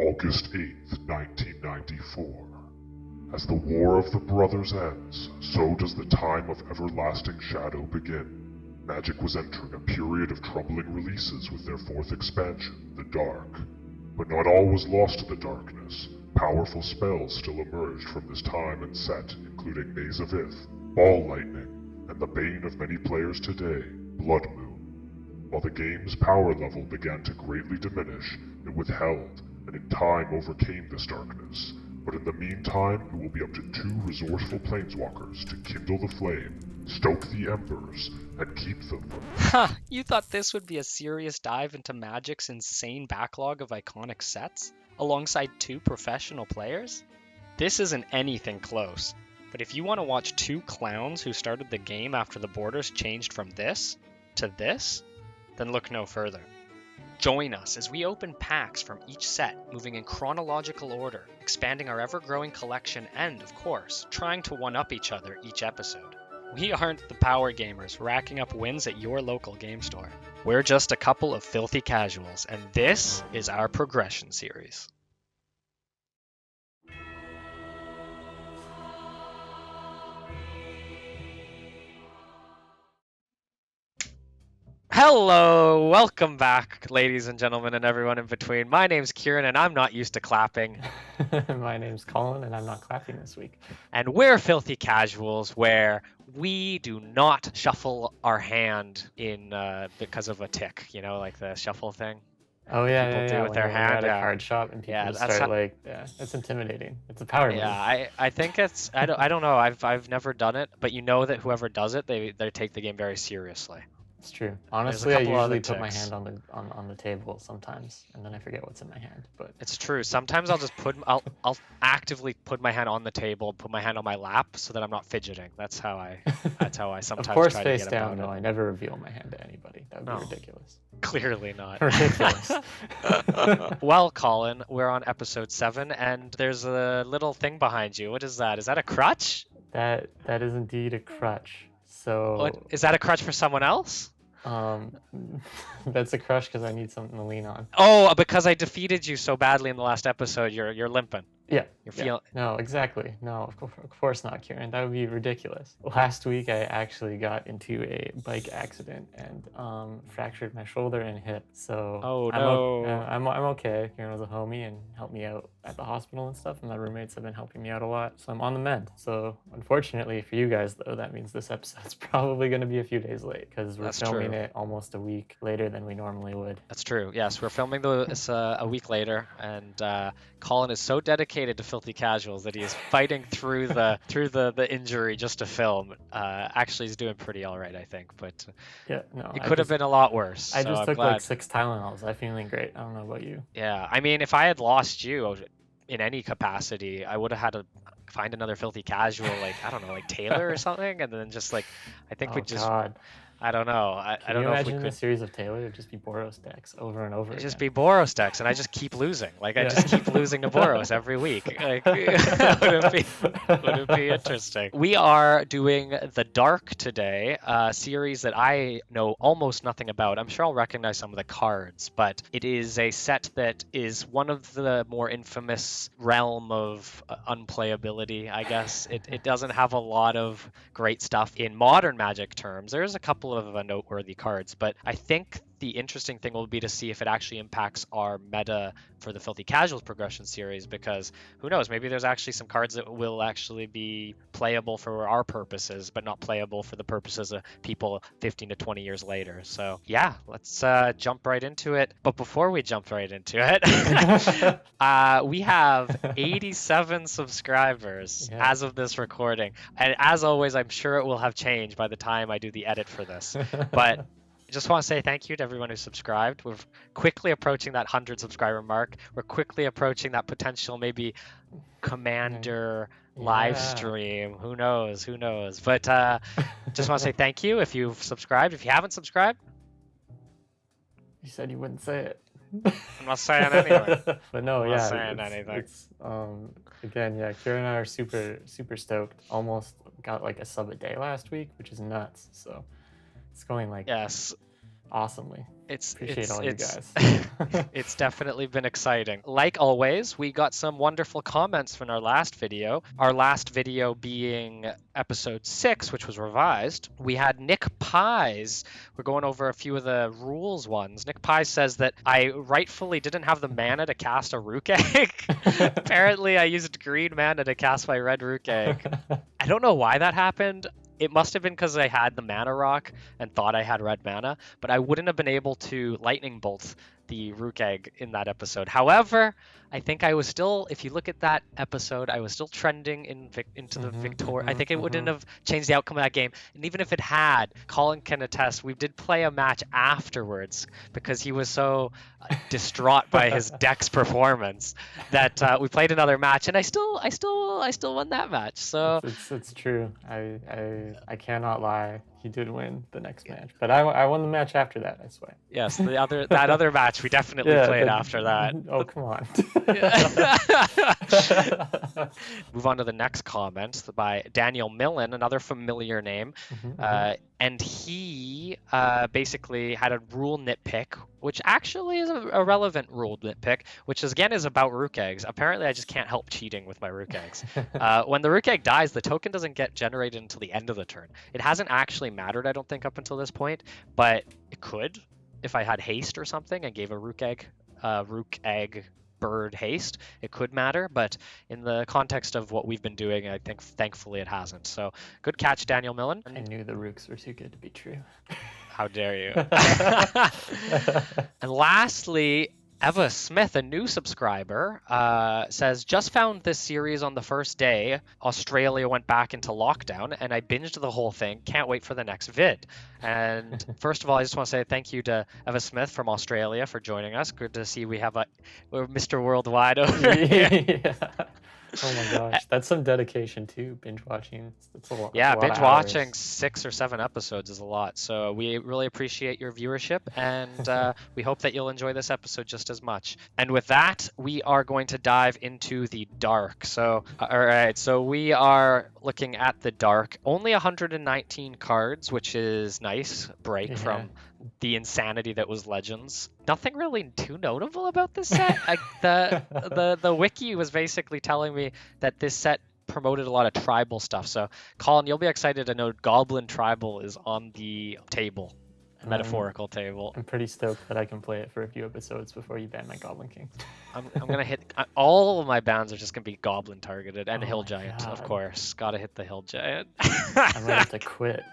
August 8th, 1994. As the War of the Brothers ends, so does the time of everlasting shadow begin. Magic was entering a period of troubling releases with their fourth expansion, The Dark. But not all was lost to the darkness. Powerful spells still emerged from this time and set, including Maze of Ith, Ball Lightning, and the bane of many players today, Blood Moon. While the game's power level began to greatly diminish, it withheld, and in time overcame this darkness. But in the meantime, it will be up to 2 resourceful planeswalkers to kindle the flame, stoke the embers, and keep them from... Ha! You thought this would be a serious dive into Magic's insane backlog of iconic sets, alongside 2 professional players? This isn't anything close, but if you want to watch 2 clowns who started the game after the borders changed from this to this, then look no further. Join us as we open packs from each set, moving in chronological order, expanding our ever-growing collection and, of course, trying to one-up each other each episode. We aren't the power gamers racking up wins at your local game store. We're just a couple of filthy casuals, and this is our progression series. Hello, welcome back, ladies and gentlemen, and everyone in between. My name's Kurin, and I'm not used to clapping. My name's Colin, and I'm not clapping this week. And we're filthy casuals, where we do not shuffle our hand in because of a tick, you know, like the shuffle thing. Oh yeah, people yeah, do yeah. with When their you're hand. at a Yeah. card shop and people Yeah, just that's start how- like, yeah, it's intimidating. It's a power move. Yeah, I think it's I don't know. I've never done it, but you know that whoever does it, they take the game very seriously. It's true. Honestly, I couple other usually put my ticks. hand on the table sometimes, and then I forget what's in my hand. But It's true. Sometimes I'll just I'll actively put my hand on the table, put my hand on my lap, so that I'm not fidgeting. That's how I sometimes of course, try face to get down. about No, it. I never reveal my hand to anybody. That would No. be ridiculous. Clearly not. Ridiculous. Well, Colin, we're on episode 7, and there's a little thing behind you. What is that? Is that a crutch? That is indeed a crutch. So What is that a crutch for someone else? that's a crutch because I need something to lean on. Oh, because I defeated you so badly in the last episode, you're limping. Yeah. You're yeah. feeling. No, exactly. No, of course not, Kieran. That would be ridiculous. Last week, I actually got into a bike accident and fractured my shoulder and hip. So Oh, I'm okay. Kieran was a homie and helped me out at the hospital and stuff. And my roommates have been helping me out a lot. So I'm on the mend. So unfortunately for you guys, though, that means this episode's probably going to be a few days late because we're That's filming true. it almost a week later than we normally would. That's true. Yes, we're filming this a week later, and Colin is so dedicated to Filthy Casuals that he is fighting through the injury just to film. Actually, he's doing pretty all right, I think, but Yeah, no. it could have been a lot worse. I so just I'm took glad. like 6 Tylenols. I'm feeling great. I don't know about you. Yeah, I mean, if I had lost you in any capacity, I would have had to find another Filthy Casual, like I don't know, like Taylor or something, and then just like I think Oh we just God. I don't know. I Can don't you know if imagine we a could. series of Taylor? It'd just be Boros decks over and over It'd again. just be Boros decks, and I just keep losing. Like I Yeah. just keep losing to Boros every week. Like, wouldn't it be interesting? We are doing The Dark today, a series that I know almost nothing about. I'm sure I'll recognize some of the cards, but it is a set that is one of the more infamous realm of unplayability, I guess. It doesn't have a lot of great stuff in modern Magic terms. There's a couple of noteworthy cards, but I think the interesting thing will be to see if it actually impacts our meta for the Filthy Casuals progression series, because who knows, maybe there's actually some cards that will actually be playable for our purposes, but not playable for the purposes of people 15 to 20 years later. So yeah, let's jump right into it. But before we jump right into it, we have 87 subscribers Yeah. as of this recording. And as always, I'm sure it will have changed by the time I do the edit for this. But I just want to say thank you to everyone who subscribed. We're quickly approaching that 100 subscriber mark. We're quickly approaching that potential maybe Commander live Yeah. stream. Who knows? But just want to say thank you if you've subscribed. If you haven't subscribed, You said you wouldn't say it. I'm not saying anyway. But no, I'm not yeah. saying anything. It's again, yeah. Kieran and I are super stoked. Almost got like a sub a day last week, which is nuts. So it's going like Yes. awesomely. Appreciate all you guys. It's definitely been exciting. Like always, we got some wonderful comments from our last video. Our last video being episode 6, which was revised. We had Nick Pies. We're going over a few of the rules ones. Nick Pies says that I rightfully didn't have the mana to cast a Rook Egg. Apparently, I used green mana to cast my red Rook Egg. I don't know why that happened. It must have been because I had the mana rock and thought I had red mana, but I wouldn't have been able to lightning bolt the Rook Egg in that episode. However, I think I was still, if you look at that episode, I was still trending into the victor. I think it wouldn't have changed the outcome of that game. And even if it had, Colin can attest, we did play a match afterwards because he was so distraught by his deck's performance that we played another match, and I still won that match. So it's true. I cannot lie. He did win the next match, but I won the match after that. I swear. Yes, that other match we definitely played after that. Oh, come on. Move on to the next comment by Daniel Millen, another familiar name. And he basically had a rule nitpick, which actually is a relevant rule nitpick, which is about Rook Eggs. Apparently, I just can't help cheating with my Rook Eggs. When the Rook Egg dies, the token doesn't get generated until the end of the turn. It hasn't actually mattered, I don't think, up until this point, but it could if I had haste or something and gave a Rook Egg bird haste, it could matter, but in the context of what we've been doing, I think thankfully it hasn't. So good catch, Daniel Millen. I knew the Rooks were too good to be true. How dare you? And lastly, Eva Smith, a new subscriber, says, just found this series on the first day. Australia went back into lockdown, and I binged the whole thing. Can't wait for the next vid. And first of all, I just want to say thank you to Eva Smith from Australia for joining us. Good to see we're Mr. Worldwide over here. Yeah. Oh my gosh, that's some dedication too. Binge watching, it's a lot. Yeah, a lot binge of watching hours. 6 or 7 episodes is a lot. So we really appreciate your viewership, and we hope that you'll enjoy this episode just as much. And with that, we are going to dive into the dark. So, all right, so we are looking at the dark. Only 119 cards, which is nice break from the insanity that was Legends. Nothing really too notable about this set. The wiki was basically telling me that this set promoted a lot of tribal stuff. So, Colin, you'll be excited to know Goblin Tribal is on the table, metaphorical table. I'm pretty stoked that I can play it for a few episodes before you ban my Goblin King. I'm gonna hit all of my bans are just gonna be Goblin targeted and Hill Giant, God. of course. Gotta hit the Hill Giant. I might have to quit.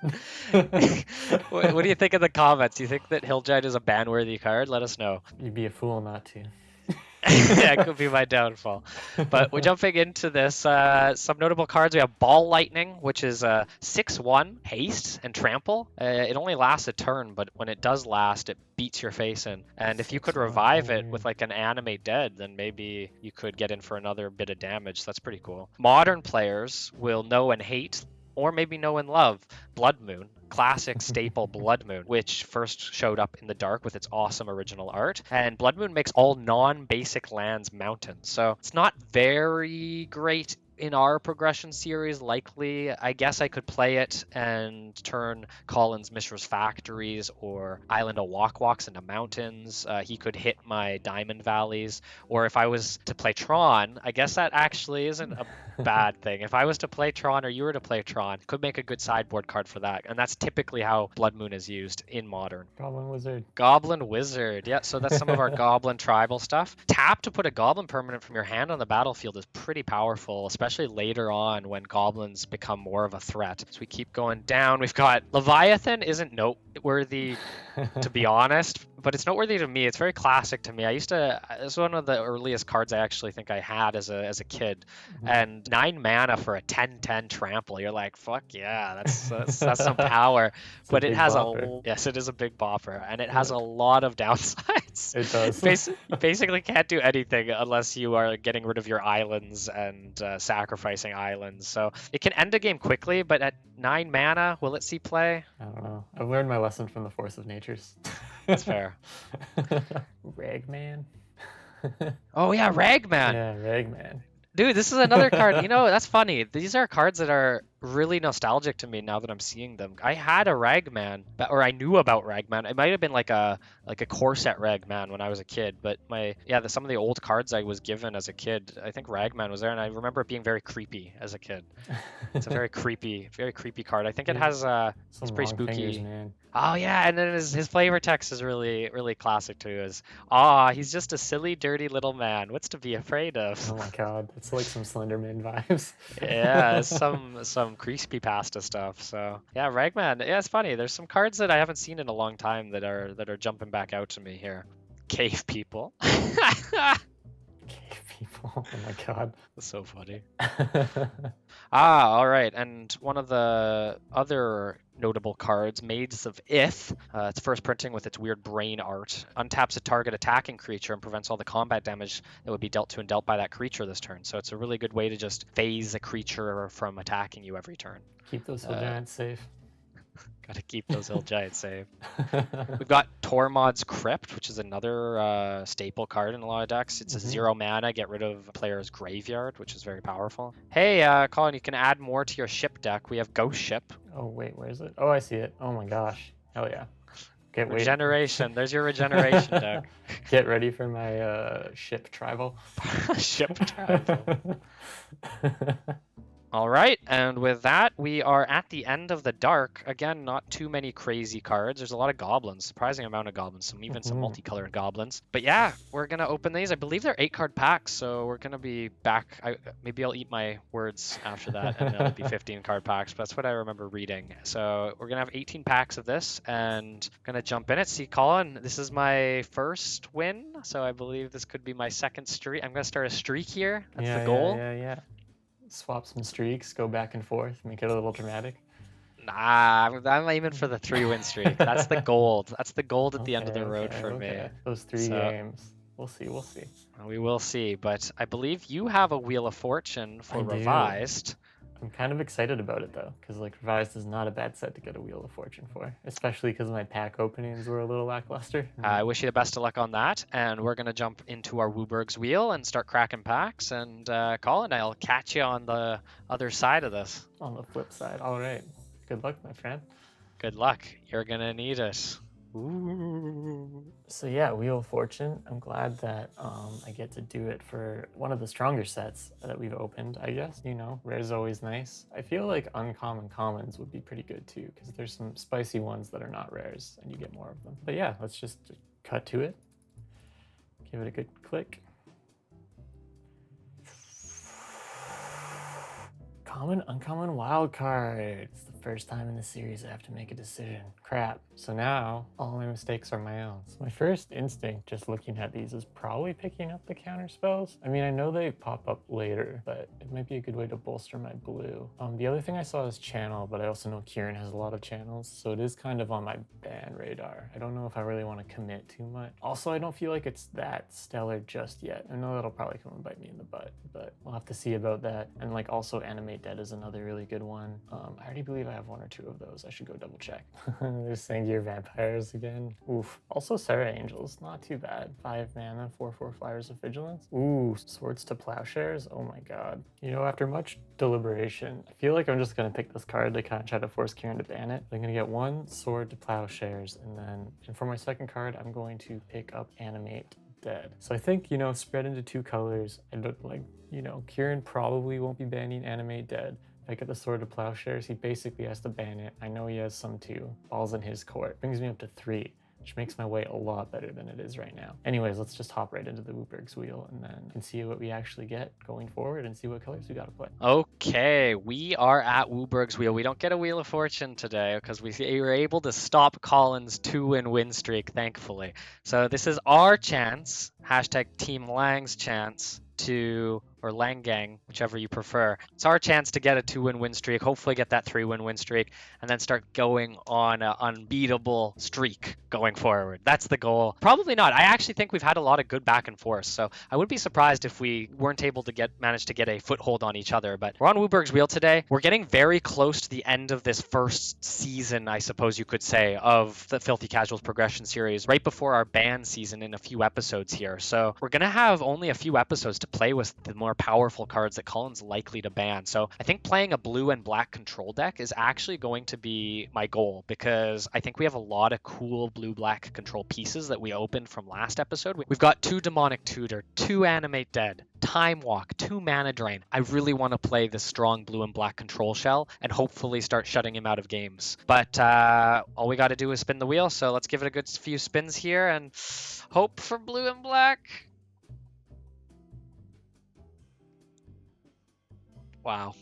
What do you think of the comments? Do you think that Hill Giant is a ban-worthy card? Let us know. You'd be a fool not to. Yeah, it could be my downfall. But we're jumping into this. Some notable cards. We have Ball Lightning, which is a 6/1 haste and trample. It only lasts a turn, but when it does last, it beats your face in. And if you could revive it with like an animate dead, then maybe you could get in for another bit of damage. So that's pretty cool. Modern players will know and hate, or maybe know and love, Blood Moon. Classic staple Blood Moon, which first showed up in the dark with its awesome original art. And Blood Moon makes all non-basic lands mountains. So it's not very great in our progression series. Likely, I guess I could play it and turn Colin's Mishra's Factories or Island of Walk-Walks into mountains. He could hit my Diamond Valleys. Or if I was to play Tron, I guess that actually isn't a bad thing. If I was to play Tron or you were to play Tron, could make a good sideboard card for that. And that's typically how Blood Moon is used in Modern. Goblin Wizard. Goblin Wizard. Yeah, so that's some of our Goblin Tribal stuff. Tap to put a Goblin permanent from your hand on the battlefield is pretty powerful, especially later on when Goblins become more of a threat. So we keep going down. We've got Leviathan isn't noteworthy, to be honest, but it's noteworthy to me. It's very classic to me. It's one of the earliest cards I actually think I had as a kid. And 9 mana for a 10/10 trample. You're like, fuck yeah, that's some power. But it has yes, it is a big bopper, and it has a lot of downsides. It does. You basically can't do anything unless you are getting rid of your islands and sacrificing islands. So it can end a game quickly, but at 9 mana, will it see play? I don't know. I've learned my lesson from the Force of Natures. That's fair. Ragman. Oh yeah, Ragman. Yeah, Ragman. Dude, this is another card. That's funny. These are cards that are really nostalgic to me now that I'm seeing them. I had a Ragman, or I knew about Ragman. It might have been like a core set Ragman when I was a kid, but some of the old cards I was given as a kid, I think Ragman was there, and I remember it being very creepy as a kid. It's a very creepy card. I think it has it's Some pretty long spooky. fingers, man. Oh yeah, and then his flavor text is really really classic too. Is he's just a silly dirty little man. What's to be afraid of? Oh my god, it's like some Slenderman vibes. Yeah, some creepy pasta stuff. So yeah, Ragman. Yeah, it's funny. There's some cards that I haven't seen in a long time that are jumping back out to me here. Cave people. Cave people. Oh my god. That's so funny. All right. And one of the other notable cards, Maze of Ith. It's first printing with its weird brain art. Untaps a target attacking creature and prevents all the combat damage that would be dealt to and dealt by that creature this turn. So it's a really good way to just phase a creature from attacking you every turn. Keep those hill giants safe. Gotta keep those hill giants safe. We've got Tormod's Crypt, which is another staple card in a lot of decks. It's a 0 mana, get rid of a player's graveyard, which is very powerful. Hey, Colin, you can add more to your ship deck. We have Ghost Ship. Oh wait, where is it? Oh, I see it. Oh my gosh. Hell yeah. Regeneration. There's your regeneration deck. Get ready for my ship travel. Ship travel. All right, and with that, we are at the end of the dark. Again, not too many crazy cards. There's a lot of goblins, surprising amount of goblins, even some multicolored goblins. But yeah, we're going to open these. I believe they're 8-card packs, so we're going to be back. Maybe I'll eat my words after that, and it'll be 15-card packs. But that's what I remember reading. So we're going to have 18 packs of this, and I'm going to jump in it. See, Colin, this is my first win, so I believe this could be my second streak. I'm going to start a streak here. That's the goal. Yeah. Swap some streaks, go back and forth, make it a little dramatic. Nah, I'm aiming for the 3-win streak. That's the gold. That's the gold at the end of the road for me. Those 3 games. We'll see. We will see, but I believe you have a Wheel of Fortune for Revised. I'm kind of excited about it though, because like Revised is not a bad set to get a Wheel of Fortune for, especially because my pack openings were a little lackluster. I wish you the best of luck on that, and we're gonna jump into our Wooburg's Wheel and start cracking packs. And Colin, I'll catch you on the other side of this. On the flip side. All right. Good luck, my friend. Good luck. You're gonna need it. Ooh. So yeah, Wheel of Fortune. I'm glad that I get to do it for one of the stronger sets that we've opened, I guess. You know, rare is always nice. I feel like uncommon commons would be pretty good too, because there's some spicy ones that are not rares and you get more of them. But yeah, let's just cut to it. Give it a good click. Common, uncommon, wild card. It's the first time in the series I have to make a decision. Crap. So now, all my mistakes are my own. So my first instinct, just looking at these, is probably picking up the counter spells. I mean, I know they pop up later, but it might be a good way to bolster my blue. The other thing I saw is channel, but I also know Kurin has a lot of channels, so it is kind of on my ban radar. I don't know if I really want to commit too much. Also, I don't feel like it's that stellar just yet. I know that'll probably come and bite me in the butt, but we'll have to see about that. And like also Animate Dead is another really good one. I already believe I have 1 or 2 of those. I should go double check. There's Sangir Vampires again. Oof. Also Sarah Angels, not too bad. 5 mana, 4/4 Flyers of Vigilance. Ooh, Swords to Plowshares. Oh my god. You know, after much deliberation, I feel like I'm just gonna pick this card to kind of try to force Kurin to ban it. I'm gonna get 1 Sword to Plowshares, and for my second card, I'm going to pick up Animate Dead. So I think, you know, spread into 2 colors. I don't like, you know, Kurin probably won't be banning Animate Dead. If I get the Sword of Plowshares, he basically has to ban it. I know he has some too. Ball's in his court. Brings me up to 3, which makes my way a lot better than it is right now. Anyways, let's just hop right into the Wooburg's Wheel and then we can see what we actually get going forward and see what colors we gotta play. Okay, we are at Wooburg's Wheel. We don't get a Wheel of Fortune today because we were able to stop Colin's 2-win win streak, thankfully. So this is our chance, hashtag Team Lang's chance to, or Langang, whichever you prefer. It's our chance to get a 2-win win streak, hopefully get that 3-win win streak, and then start going on an unbeatable streak going forward. That's the goal. Probably not. I actually think we've had a lot of good back and forth, so I wouldn't be surprised if we weren't able to manage to get a foothold on each other. But we're on Wooburg's Wheel today. We're getting very close to the end of this first season, I suppose you could say, of the Filthy Casuals Progression Series, right before our ban season in a few episodes here. So we're going to have only a few episodes to play with the more more powerful cards that Colin's likely to ban. So I think playing a blue and black control deck is actually going to be my goal, because I think we have a lot of cool blue-black control pieces that we opened from last episode. We've got 2 Demonic Tutor, 2 Animate Dead, Time Walk, 2 Mana Drain. I really want to play this strong blue and black control shell and hopefully start shutting him out of games. But all we got to do is spin the wheel, so let's give it a good few spins here and hope for blue and black. Wow.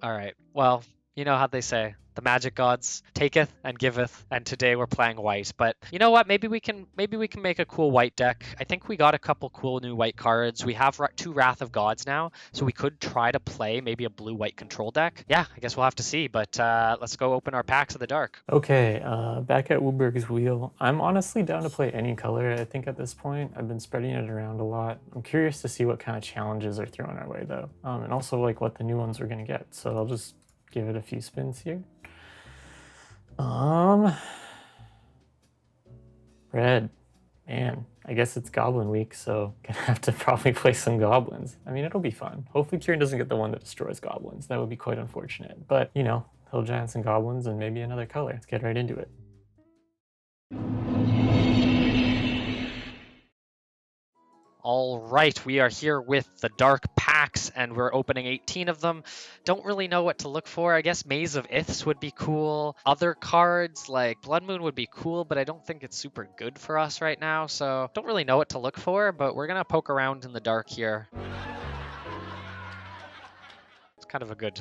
All right. Well, you know how they say, the magic gods taketh and giveth, and today we're playing white. But you know what? Maybe we can make a cool white deck. I think we got a couple cool new white cards. We have 2 Wrath of Gods now, so we could try to play maybe a blue-white control deck. Yeah, I guess we'll have to see. But let's go open our packs of the dark. Okay, back at Wooberg's wheel. I'm honestly down to play any color. I think at this point I've been spreading it around a lot. I'm curious to see what kind of challenges are thrown our way though, and also like what the new ones we're gonna get. So I'll just give it a few spins here. Red. Man, I guess it's Goblin Week, so gonna have to probably play some Goblins. I mean, it'll be fun. Hopefully Kurin doesn't get the one that destroys Goblins. That would be quite unfortunate. But, you know, Hill Giants and Goblins and maybe another color. Let's get right into it. All right, we are here with the dark packs, and we're opening 18 of them. Don't really know what to look for. I guess Maze of Iths would be cool. Other cards like Blood Moon would be cool, but I don't think it's super good for us right now, so don't really know what to look for, but we're gonna poke around in the dark here. It's kind of a good...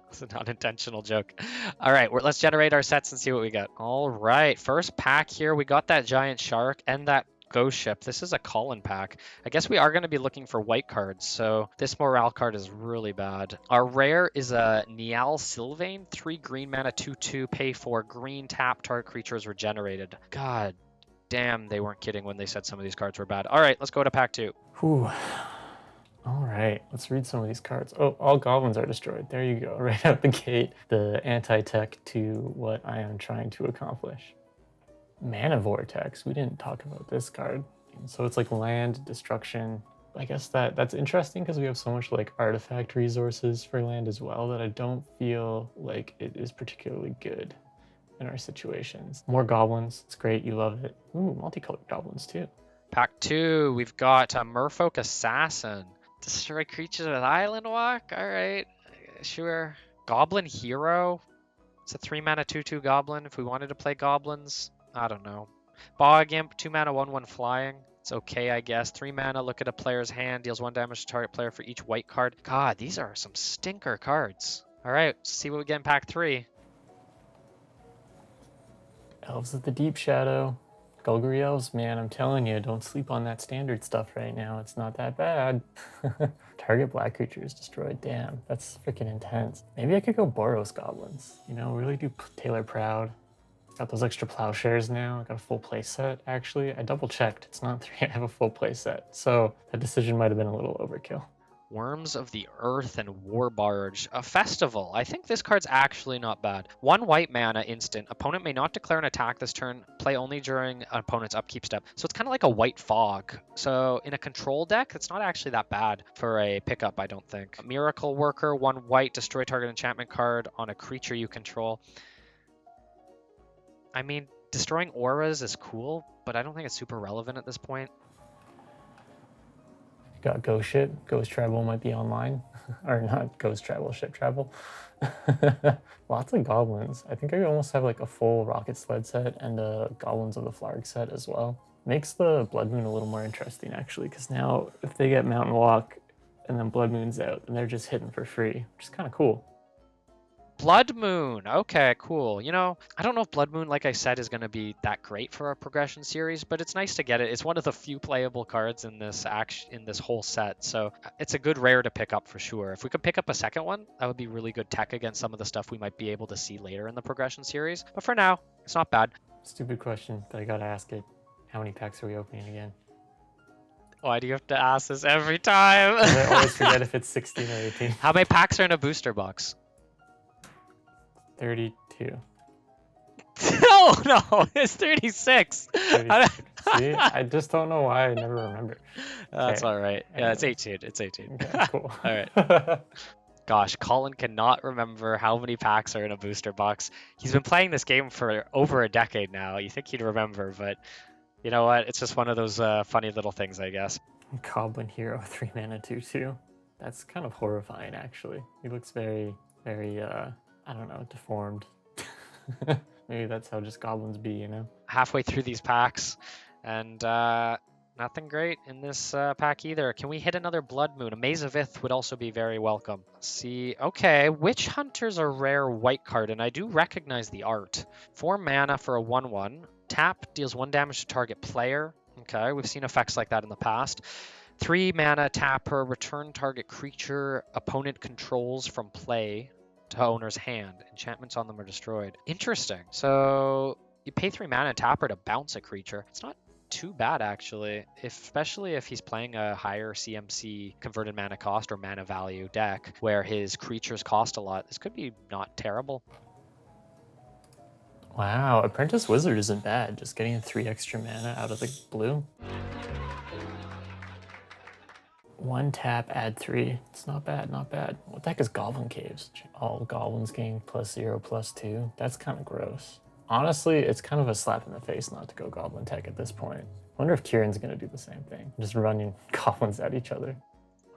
It's an unintentional joke. All right, let's generate our sets and see what we got. All right, first pack here, we got that giant shark and that ghost ship. This is a Colin pack. I guess we are going to be looking for white cards, so this morale card is really bad. Our rare is a Niall Sylvain, 3 green mana, 2/2, pay 4 green, tap, target creature is regenerated. God damn, they weren't kidding when they said some of these cards were bad. All right, let's go to pack 2. Whew. All right, let's read some of these cards. Oh, all goblins are destroyed. There you go, right out the gate. The anti-tech to what I am trying to accomplish. Mana Vortex, we didn't talk about this card. So it's like land destruction. I guess that's interesting because we have so much like artifact resources for land as well that I don't feel like it is particularly good in our situations. More goblins, it's great, you love it. Ooh, multicolored goblins too. Pack 2, we've got a Merfolk Assassin. Destroy creatures with Island Walk? All right, sure. Goblin Hero. It's a 3 mana 2/2 goblin if we wanted to play goblins. I don't know. Bog Imp, 2 mana 1/1 flying. It's okay, I guess. 3 mana, look at a player's hand, deals 1 damage to target player for each white card. God, these are some stinker cards. All right, let's see what we get in pack 3. Elves of the Deep Shadow. Golgari Elves, man, I'm telling you, don't sleep on that standard stuff right now. It's not that bad. Target black creature is destroyed. Damn, that's freaking intense. Maybe I could go Boros Goblins. You know, really do Taylor proud. Got those extra plowshares now. I got a full play set, actually. I double checked. It's not 3, I have a full play set. So that decision might have been a little overkill. Worms of the Earth and War Barge. A festival. I think this card's actually not bad. 1 white mana instant. Opponent may not declare an attack this turn. Play only during an opponent's upkeep step. So it's kind of like a white fog. So in a control deck, it's not actually that bad for a pickup, I don't think. A Miracle Worker, 1 white, destroy target enchantment card on a creature you control. I mean, destroying auras is cool, but I don't think it's super relevant at this point. Got Ghost Ship. Ghost Travel might be online. Or not Ghost Travel, Ship Travel. Lots of goblins. I think I almost have like a full Rocket Sled set and a Goblins of the Flarg set as well. Makes the Blood Moon a little more interesting actually, because now if they get Mountain Walk and then Blood Moon's out, then they're just hitting for free, which is kind of cool. Blood Moon. Okay, cool. You know, I don't know if Blood Moon, like I said, is going to be that great for a progression series, but it's nice to get it. It's one of the few playable cards in this whole set, so it's a good rare to pick up for sure. If we could pick up a second one, that would be really good tech against some of the stuff we might be able to see later in the progression series. But for now, it's not bad. Stupid question, but I gotta ask it. How many packs are we opening again? Why do you have to ask this every time? I always forget if it's 16 or 18. How many packs are in a booster box? 32. No, it's 36. 36. See, I just don't know why I never remember. That's Okay, all right. Yeah, it's anyways. 18. It's 18. Okay, cool. All right. Gosh, Colin cannot remember how many packs are in a booster box. He's been playing this game for over a decade now. You think he'd remember, but you know what? It's just one of those funny little things, I guess. Goblin Hero, 3 mana, 2/2. That's kind of horrifying, actually. He looks very, very, I don't know, deformed. Maybe that's how just goblins be, you know? Halfway through these packs, and nothing great in this pack either. Can we hit another Blood Moon? A Maze of Ith would also be very welcome. Let's see. Okay, Witch Hunter's a rare white card, and I do recognize the art. 4 mana for a 1/1. Tap deals 1 damage to target player. Okay, we've seen effects like that in the past. 3 mana, tap her, return target creature opponent controls from play to owner's hand. Enchantments on them are destroyed. Interesting. So you pay 3 mana and tap her to bounce a creature. It's not too bad, actually, especially if he's playing a higher CMC converted mana cost or mana value deck where his creatures cost a lot. This could be not terrible. Wow, Apprentice Wizard isn't bad. Just getting 3 extra mana out of the blue. 1 tap, add 3. It's not bad, not bad. What the heck is Goblin Caves? All goblins gain +0/+2. That's kind of gross. Honestly, it's kind of a slap in the face not to go Goblin Tech at this point. Wonder if Kurin's gonna do the same thing. Just running goblins at each other.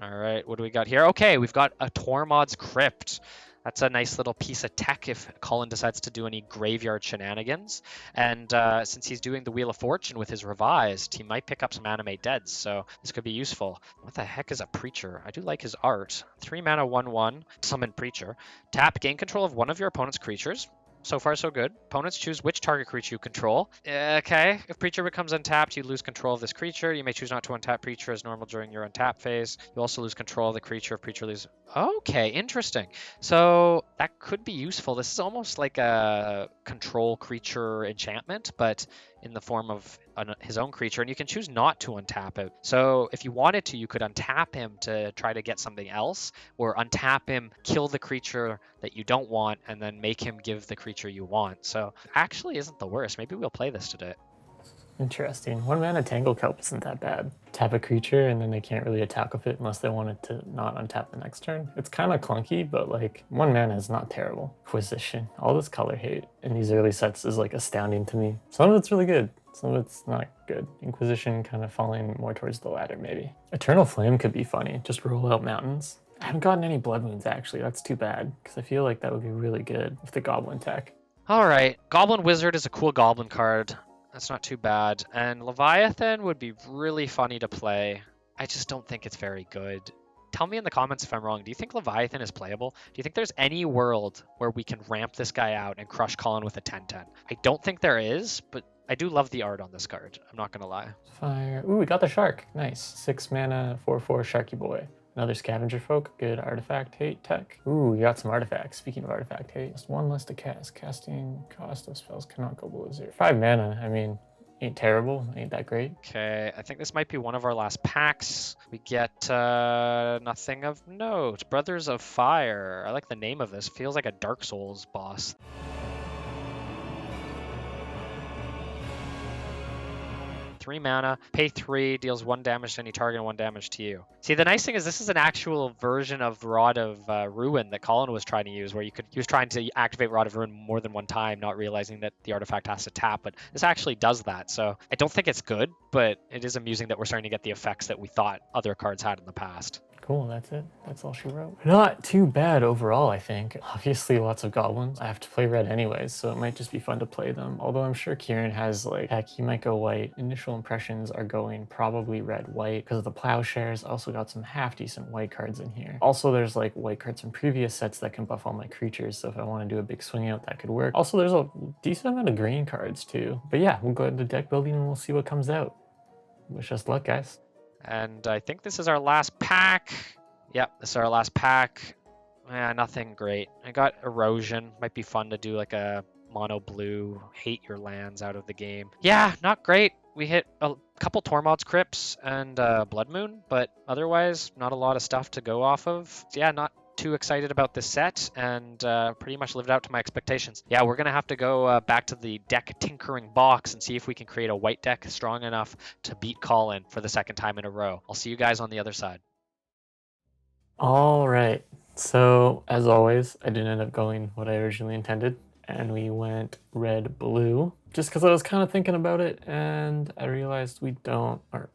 All right, what do we got here? Okay, we've got a Tormod's Crypt. That's a nice little piece of tech if Colin decides to do any graveyard shenanigans. And since he's doing the Wheel of Fortune with his revised, he might pick up some animate deads, so this could be useful. What the heck is a Preacher? I do like his art. 3 mana, 1/1, summon Preacher. Tap, gain control of one of your opponent's creatures. So far, so good. Opponents choose which target creature you control. Okay, if Preacher becomes untapped, you lose control of this creature. You may choose not to untap Preacher as normal during your untap phase. You also lose control of the creature if Preacher loses. Okay, interesting. So that could be useful. This is almost like a control creature enchantment, but in the form of his own creature, and you can choose not to untap it. So if you wanted to, you could untap him to try to get something else, or untap him, kill the creature that you don't want, and then make him give the creature you want. So actually isn't the worst. Maybe we'll play this today. Interesting. 1 mana Tangle Kelp isn't that bad. Tap a creature and then they can't really attack with it unless they want it to not untap the next turn. It's kind of clunky, but like 1 mana is not terrible. Inquisition. All this color hate in these early sets is like astounding to me. Some of it's really good. Some of it's not good. Inquisition kind of falling more towards the latter, maybe. Eternal Flame could be funny. Just roll out mountains. I haven't gotten any Blood Moons, actually. That's too bad, because I feel like that would be really good with the Goblin tech. All right, Goblin Wizard is a cool Goblin card. That's not too bad. And Leviathan would be really funny to play. I just don't think it's very good. Tell me in the comments if I'm wrong. Do you think Leviathan is playable? Do you think there's any world where we can ramp this guy out and crush Colin with a 10/10? I don't think there is, but I do love the art on this card. I'm not going to lie. Fire. Ooh, we got the Shark. Nice. 6 mana, 4/4 Sharky Boy. Another Scavenger Folk. Good artifact hate tech. Ooh, we got some artifacts. Speaking of artifact hate, just 1 less to cast. Casting cost of spells cannot go below 0. 5 mana, I mean, ain't terrible. Ain't that great. Okay, I think this might be one of our last packs. We get nothing of note. Brothers of Fire. I like the name of this. Feels like a Dark Souls boss. Three mana, pay 3, deals 1 damage to any target and 1 damage to you. See, the nice thing is this is an actual version of Rod of Ruin that Colin was trying to use, where he was trying to activate Rod of Ruin more than one time, not realizing that the artifact has to tap, but this actually does that. So I don't think it's good, but it is amusing that we're starting to get the effects that we thought other cards had in the past. Cool, that's it. That's all she wrote. Not too bad overall, I think. Obviously, lots of goblins. I have to play red anyways, so it might just be fun to play them. Although I'm sure Kurin has, like, heck, he might go white. Initial impressions are going probably red-white because of the plowshares. I also got some half-decent white cards in here. Also, there's, like, white cards from previous sets that can buff all my creatures, so if I want to do a big swing out, that could work. Also, there's a decent amount of green cards, too. But yeah, we'll go into deck building and we'll see what comes out. Wish us luck, guys. And I think this is our last pack. Yep, this is our last pack. Nothing great. I got Erosion. Might be fun to do like a mono blue, hate your lands out of the game. Yeah, not great. We hit a couple Tormod's Crypts and Blood Moon, but otherwise not a lot of stuff to go off of. Yeah, not too excited about this set and pretty much lived out to my expectations. Yeah, we're going to have to go back to the deck tinkering box and see if we can create a white deck strong enough to beat Colin for the second time in a row. I'll see you guys on the other side. All right. So, as always, I didn't end up going what I originally intended, and we went red-blue just because I was kind of thinking about it, and I realized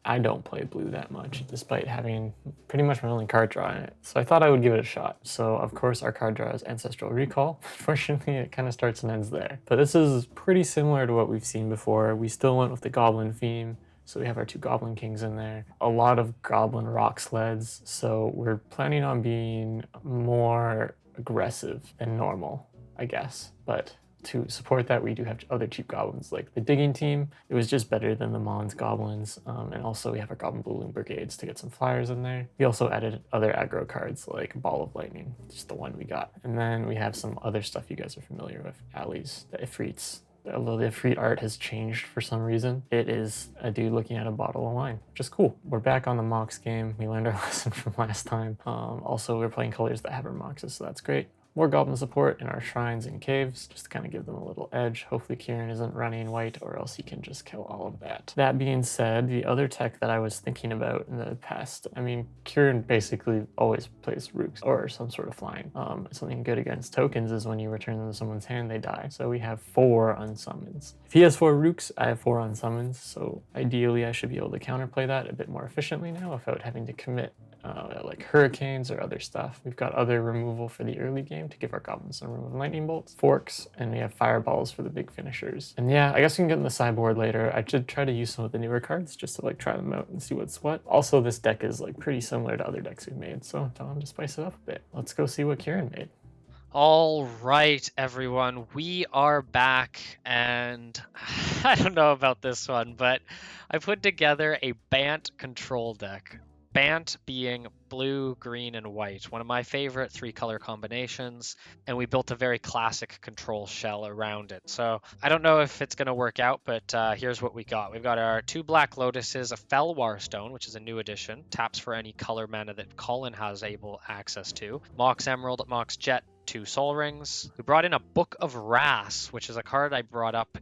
I don't play blue that much, despite having pretty much my only card draw in it. So I thought I would give it a shot. So, of course, our card draw is Ancestral Recall. Unfortunately, it kind of starts and ends there. But this is pretty similar to what we've seen before. We still went with the Goblin theme. So we have our 2 Goblin Kings in there, a lot of Goblin Rock Sleds, so we're planning on being more aggressive than normal, I guess. But to support that, we do have other cheap goblins, like the Digging Team. It was just better than the Mons Goblins, and also we have our Goblin Balloon Brigades to get some flyers in there. We also added other aggro cards like Ball of Lightning, just the one we got. And then we have some other stuff you guys are familiar with, Alleys, the Ifrits. Although the Ifrit art has changed for some reason, it is a dude looking at a bottle of wine, which is cool. We're back on the Mox game. We learned our lesson from last time. Also, we're playing colors that have our Moxes, so that's great. More goblin support in our shrines and caves, just to kind of give them a little edge. Hopefully Kurin isn't running white, or else he can just kill all of that. That being said, the other tech that I was thinking about in the past, I mean, Kurin basically always plays Rooks or some sort of flying. Something good against tokens is when you return them to someone's hand, they die. So we have 4 unsummons. If he has 4 Rooks, I have 4 unsummons, so ideally I should be able to counterplay that a bit more efficiently now without having to commit like hurricanes or other stuff. We've got other removal for the early game to give our goblins some room with lightning bolts, forks, and we have fireballs for the big finishers. And yeah, I guess we can get in the sideboard later. I should try to use some of the newer cards just to like try them out and see what's what. Also, this deck is like pretty similar to other decks we've made, so time to spice it up a bit. Let's go see what Kurin made. All right, everyone, we are back, and I don't know about this one, but I put together a Bant control deck. Bant being blue, green, and white, one of my favorite 3-color combinations, and we built a very classic control shell around it. So I don't know if it's going to work out, but here's what we got. We've got our 2 Black Lotuses, a Felwar Stone, which is a new addition, taps for any color mana that Colin has access to, Mox Emerald, Mox Jet, 2 Soul Rings. We brought in a Book of Wrath, which is a card I brought up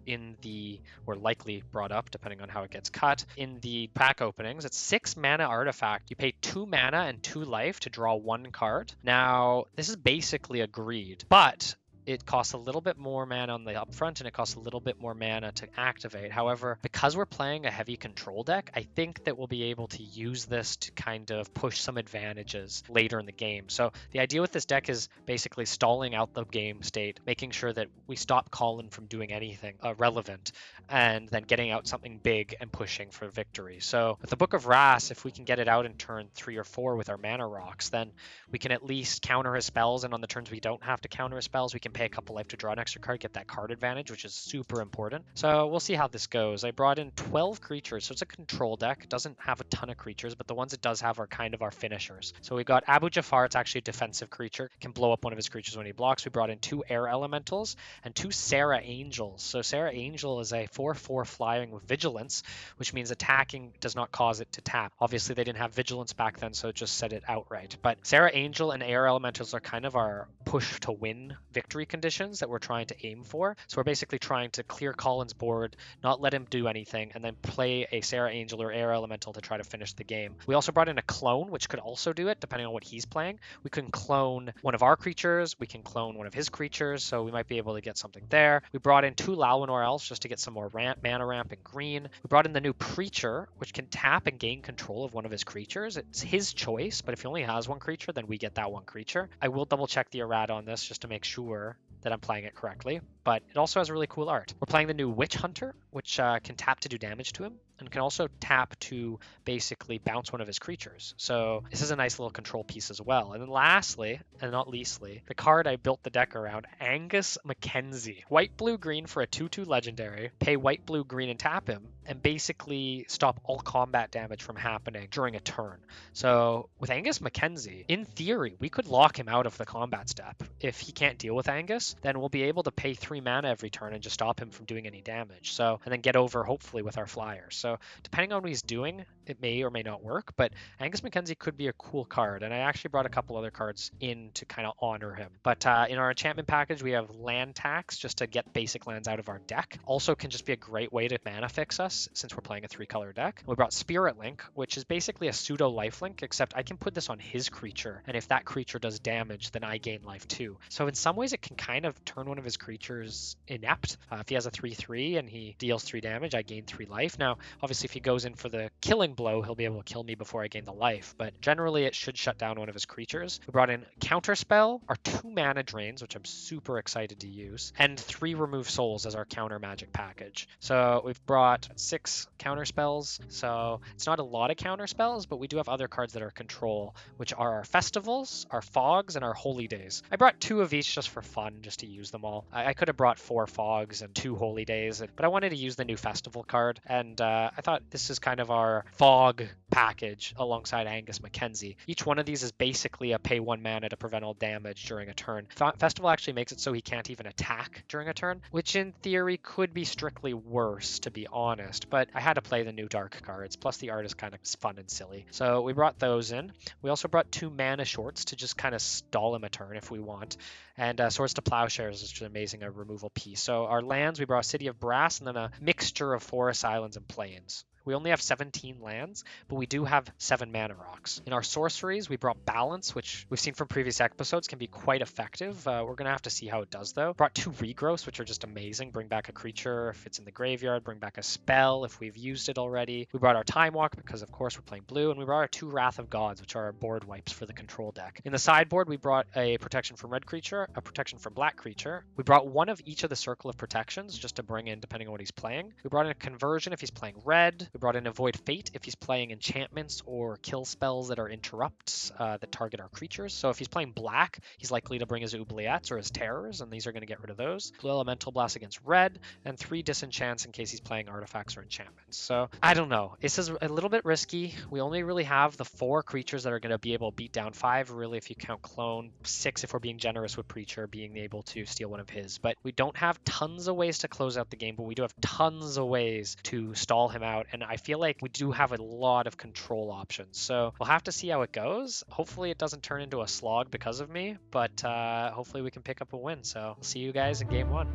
or likely brought up, depending on how it gets cut, in the pack openings. It's 6 mana artifact. You pay 2 mana and 2 life to draw 1 card. Now, this is basically a greed, but it costs a little bit more mana on the upfront, and it costs a little bit more mana to activate. However, because we're playing a heavy control deck, I think that we'll be able to use this to kind of push some advantages later in the game. So the idea with this deck is basically stalling out the game state, making sure that we stop Colin from doing anything relevant, and then getting out something big and pushing for victory. So with the Book of Wrath, if we can get it out in turn 3 or 4 with our mana rocks, then we can at least counter his spells, and on the turns we don't have to counter his spells, we can pay a couple life to draw an extra card, get that card advantage, which is super important. So we'll see how this goes. I brought in 12 creatures, so it's a control deck. It doesn't have a ton of creatures, but the ones it does have are kind of our finishers. So we got Abu Jafar. It's actually a defensive creature, can blow up one of his creatures when he blocks. We brought in 2 air elementals and 2 Sarah Angels. So Sarah Angel is a 4/4 flying with vigilance, which means attacking does not cause it to tap. Obviously they didn't have vigilance back then, so it just said it outright. But Sarah Angel and air elementals are kind of our push to win victory conditions that we're trying to aim for. So we're basically trying to clear Colin's board, not let him do anything, and then play a Sarah Angel or air elemental to try to finish the game. We also brought in a clone, which could also do it depending on what he's playing. We can clone one of our creatures, we can clone one of his creatures, so we might be able to get something there. We brought in 2 Lalwanor Elves just to get some more mana ramp in green. We brought in the new Preacher, which can tap and gain control of one of his creatures. It's his choice, but if he only has 1 creature, then we get that 1 creature. I will double check the errata on this just to make sure that I'm playing it correctly, but it also has really cool art. We're playing the new Witch Hunter, which can tap to do damage to him, and can also tap to basically bounce one of his creatures. So this is a nice little control piece as well. And then lastly, and not leastly, the card I built the deck around, Angus Mackenzie. White, blue, green for a 2/2 legendary. Pay white, blue, green, and tap him, and basically stop all combat damage from happening during a turn. So with Angus Mackenzie, in theory, we could lock him out of the combat step. If he can't deal with Angus, then we'll be able to pay 3 mana every turn and just stop him from doing any damage. So, and then get over hopefully with our flyers. So depending on what he's doing, it may or may not work, but Angus Mackenzie could be a cool card, and I actually brought a couple other cards in to kind of honor him. But in our enchantment package, we have land tax just to get basic lands out of our deck. Also can just be a great way to mana fix us since we're playing a 3-color deck. We brought Spirit Link, which is basically a pseudo lifelink, except I can put this on his creature, and if that creature does damage, then I gain life too. So in some ways, it can kind of turn one of his creatures inept. If he has a 3/3 and he deals 3 damage, I gain 3 life. Now, obviously, if he goes in for the killing blow, he'll be able to kill me before I gain the life, but generally it should shut down one of his creatures. We brought in Counterspell, our 2 mana drains, which I'm super excited to use, and 3 remove souls as our counter magic package. So we've brought 6 counter spells. So it's not a lot of counter spells, but we do have other cards that are control, which are our festivals, our fogs, and our holy days. I brought 2 of each just for fun, just to use them all. I could have brought 4 fogs and 2 holy days, but I wanted to use the new festival card, and I thought this is kind of our fog package alongside Angus Mackenzie. Each one of these is basically a pay 1 mana to prevent all damage during a turn. Festival actually makes it so he can't even attack during a turn, which in theory could be strictly worse, to be honest, but I had to play the new dark cards, plus the art is kind of fun and silly. So we brought those in. We also brought 2 mana shorts to just kind of stall him a turn if we want, and Swords to Plowshares is just amazing, a removal piece. So our lands, we brought City of Brass and then a mixture of forests, islands, and plains. We only have 17 lands, but we do have 7 mana rocks. In our sorceries, we brought Balance, which we've seen from previous episodes can be quite effective. We're going to have to see how it does, though. Brought 2 Regrowths, which are just amazing. Bring back a creature if it's in the graveyard. Bring back a spell if we've used it already. We brought our Time Walk because, of course, we're playing blue. And we brought our 2 Wrath of Gods, which are our board wipes for the control deck. In the sideboard, we brought a protection from red creature, a protection from black creature. We brought 1 of each of the Circle of Protections just to bring in depending on what he's playing. We brought in a Conversion if he's playing red. We brought in Avoid Fate if he's playing enchantments or kill spells that are interrupts that target our creatures. So if he's playing black, he's likely to bring his Oubliettes or his Terrors, and these are going to get rid of those. Blue Elemental Blast against red, and 3 Disenchants in case he's playing artifacts or enchantments. So I don't know. This is a little bit risky. We only really have the 4 creatures that are going to be able to beat down 5, really, if you count Clone, 6 if we're being generous with Preacher, being able to steal one of his. But we don't have tons of ways to close out the game, but we do have tons of ways to stall him out, and I feel like we do have a lot of control options. So we'll have to see how it goes. Hopefully it doesn't turn into a slog because of me, but hopefully we can pick up a win. So I'll see you guys in game 1.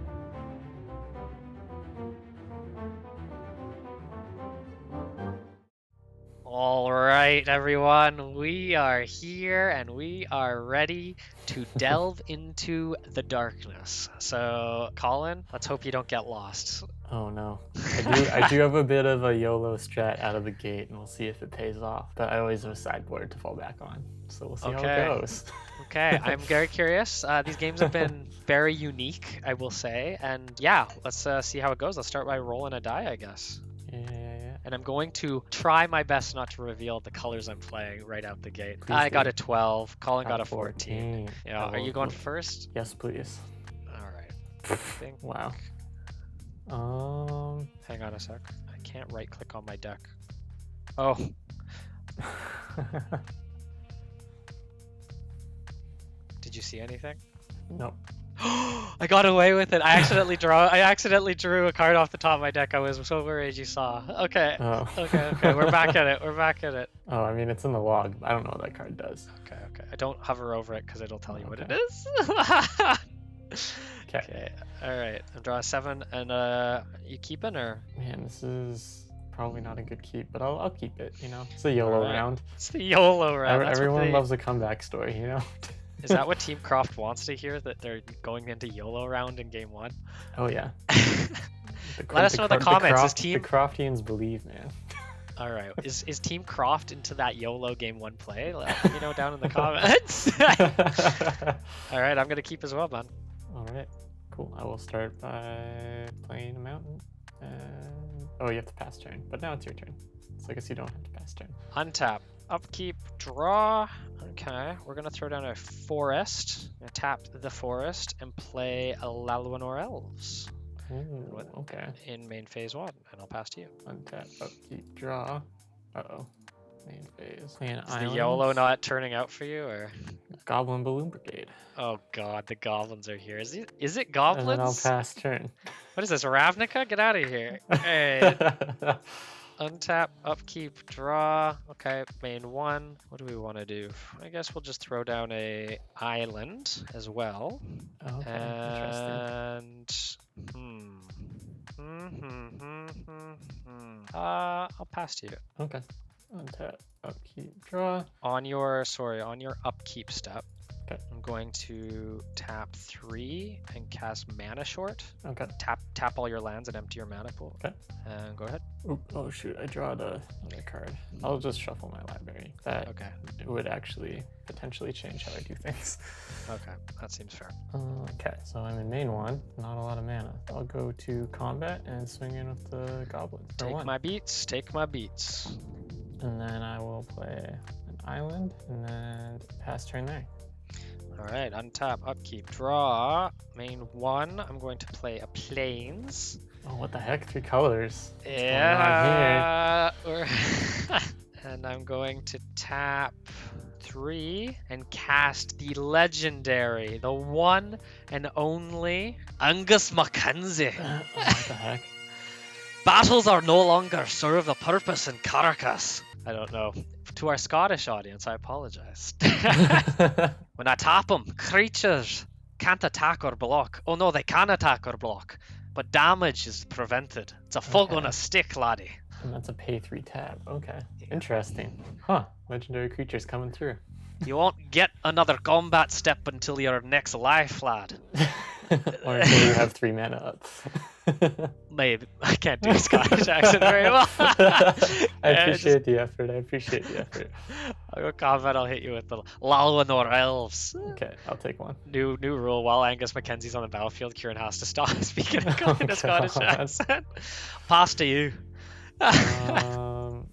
All right, everyone, we are here and we are ready to delve into the darkness. So, Colin, let's hope you don't get lost. Oh no. I do have a bit of a YOLO strat out of the gate, and we'll see if it pays off. But I always have a sideboard to fall back on, so we'll see how it goes. Okay, I'm very curious. These games have been very unique, I will say. And yeah, let's see how it goes. Let's start by rolling a die, I guess. Yeah. And I'm going to try my best not to reveal the colors I'm playing right out the gate. Please I do. got a 12. Colin got a 14. Yeah, are you going look. first? Yes, please. All right. I think... Wow. Hang on a sec. I can't right click on my deck. Oh. Did you see anything? Nope. I got away with it. I accidentally drew a card off the top of my deck. I was so worried you saw. Okay. Oh. Okay. We're back at it. Oh, I mean, it's in the log. I don't know what that card does. Okay. I don't hover over it because it'll tell you what it Okay. is. Okay. Okay. All right. I'm drawing 7, and you keeping or? Man, this is probably not a good keep, but I'll keep it. You know, it's a YOLO Alright. round. It's the YOLO round. That's what Everyone they- loves a comeback story, you know. Is that what Team Croft wants to hear? That they're going into YOLO round in game 1? Oh yeah. Let us know in the comments. Is The Croftians believe, man. All right. Is Team Croft into that YOLO game 1 play? Let me know down in the comments. All right. I'm gonna keep as well, man. All right. Cool. I will start by playing a mountain. And... Oh, you have to pass turn, but now it's your turn. So I guess you don't have to pass turn. Untap. Upkeep. Draw. Okay. We're gonna throw down a forest. I'm gonna tap the forest and play a Lalwanor Elves Ooh, okay. in main phase 1, and I'll pass to you. Untap, upkeep, draw. Uh-oh. Main phase. Playing Is the YOLO not turning out for you, or? Goblin Balloon Brigade. Oh god, the goblins are here. Is it And then I'll goblins? pass turn. What is this, Ravnica? Get out of here. Hey, Untap, upkeep, draw. Okay, main 1. What do we want to do? I guess we'll just throw down a island as well. Oh, okay, interesting. I'll pass to you. Okay. Untap, upkeep, draw. On your upkeep step, Okay. I'm going to tap 3 and cast Mana Short. Okay. Tap all your lands and empty your mana pool. Okay. And go ahead. Oop, oh shoot, I drawed another card. I'll just shuffle my library. That Okay. would actually potentially change how I do things. Okay, that seems fair. Okay, so I'm in main 1, not a lot of mana. I'll go to combat and swing in with the goblin for Take 1. my beats, take my beats. And then I will play an island and then pass turn there. All right, untap, upkeep, draw. Main 1, I'm going to play a plains. Oh, what the heck? 3 colors. What's going on Yeah. And I'm going to tap 3 and cast the legendary, the one and only Angus Mackenzie. here? What the heck? Battles are no longer serve a purpose in Caracas. I don't know. To our Scottish audience, I apologize. When I tap them, creatures can't attack or block. Oh no, they can attack or block, but damage is prevented. It's a fog on Okay. a stick, laddie. And that's a pay 3 tab. Okay, Yeah. interesting. Huh, legendary creatures coming through. You won't get another combat step until your next life, lad. Or until you have 3 mana up. Maybe. I can't do a Scottish accent very well. I Yeah, appreciate the effort. I'll go combat, I'll hit you with the Lalwanor Elves. Okay, I'll take one. New rule, while Angus Mackenzie's on the battlefield, Kurin has to stop speaking and going Oh, a Scottish God. accent. Pass to you.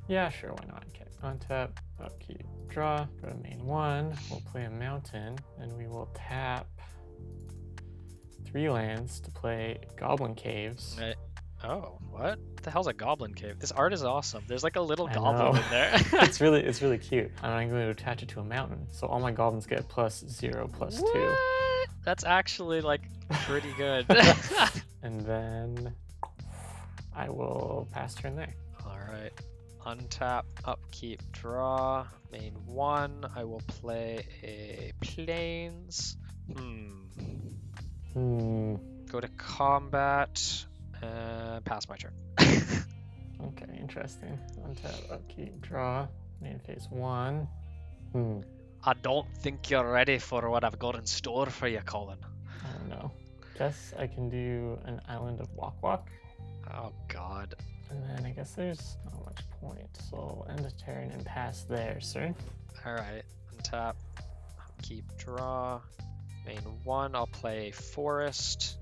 Yeah, sure, why not? Okay, untap, upkeep, draw, go to main 1, we'll play a mountain, and we will tap 3 lands to play Goblin Caves. Oh, what? The hell's a goblin cave? This art is awesome. There's like a little I goblin know. in there. It's really cute. And I'm going to attach it to a mountain, so all my goblins get +0, +2. What? That's actually like pretty good. And then I will pass turn there. All right. Untap, upkeep, draw. Main 1. I will play a plains. Go to combat. Pass my turn. Okay, interesting. Untap, upkeep, draw. Main phase 1. I don't think you're ready for what I've got in store for you, Colin. I don't know. Guess I can do an island of Walk. Oh, God. And then I guess there's not much point, so I'll end a turn and pass there, sir. All right. Untap, upkeep, draw. Main 1, I'll play forest.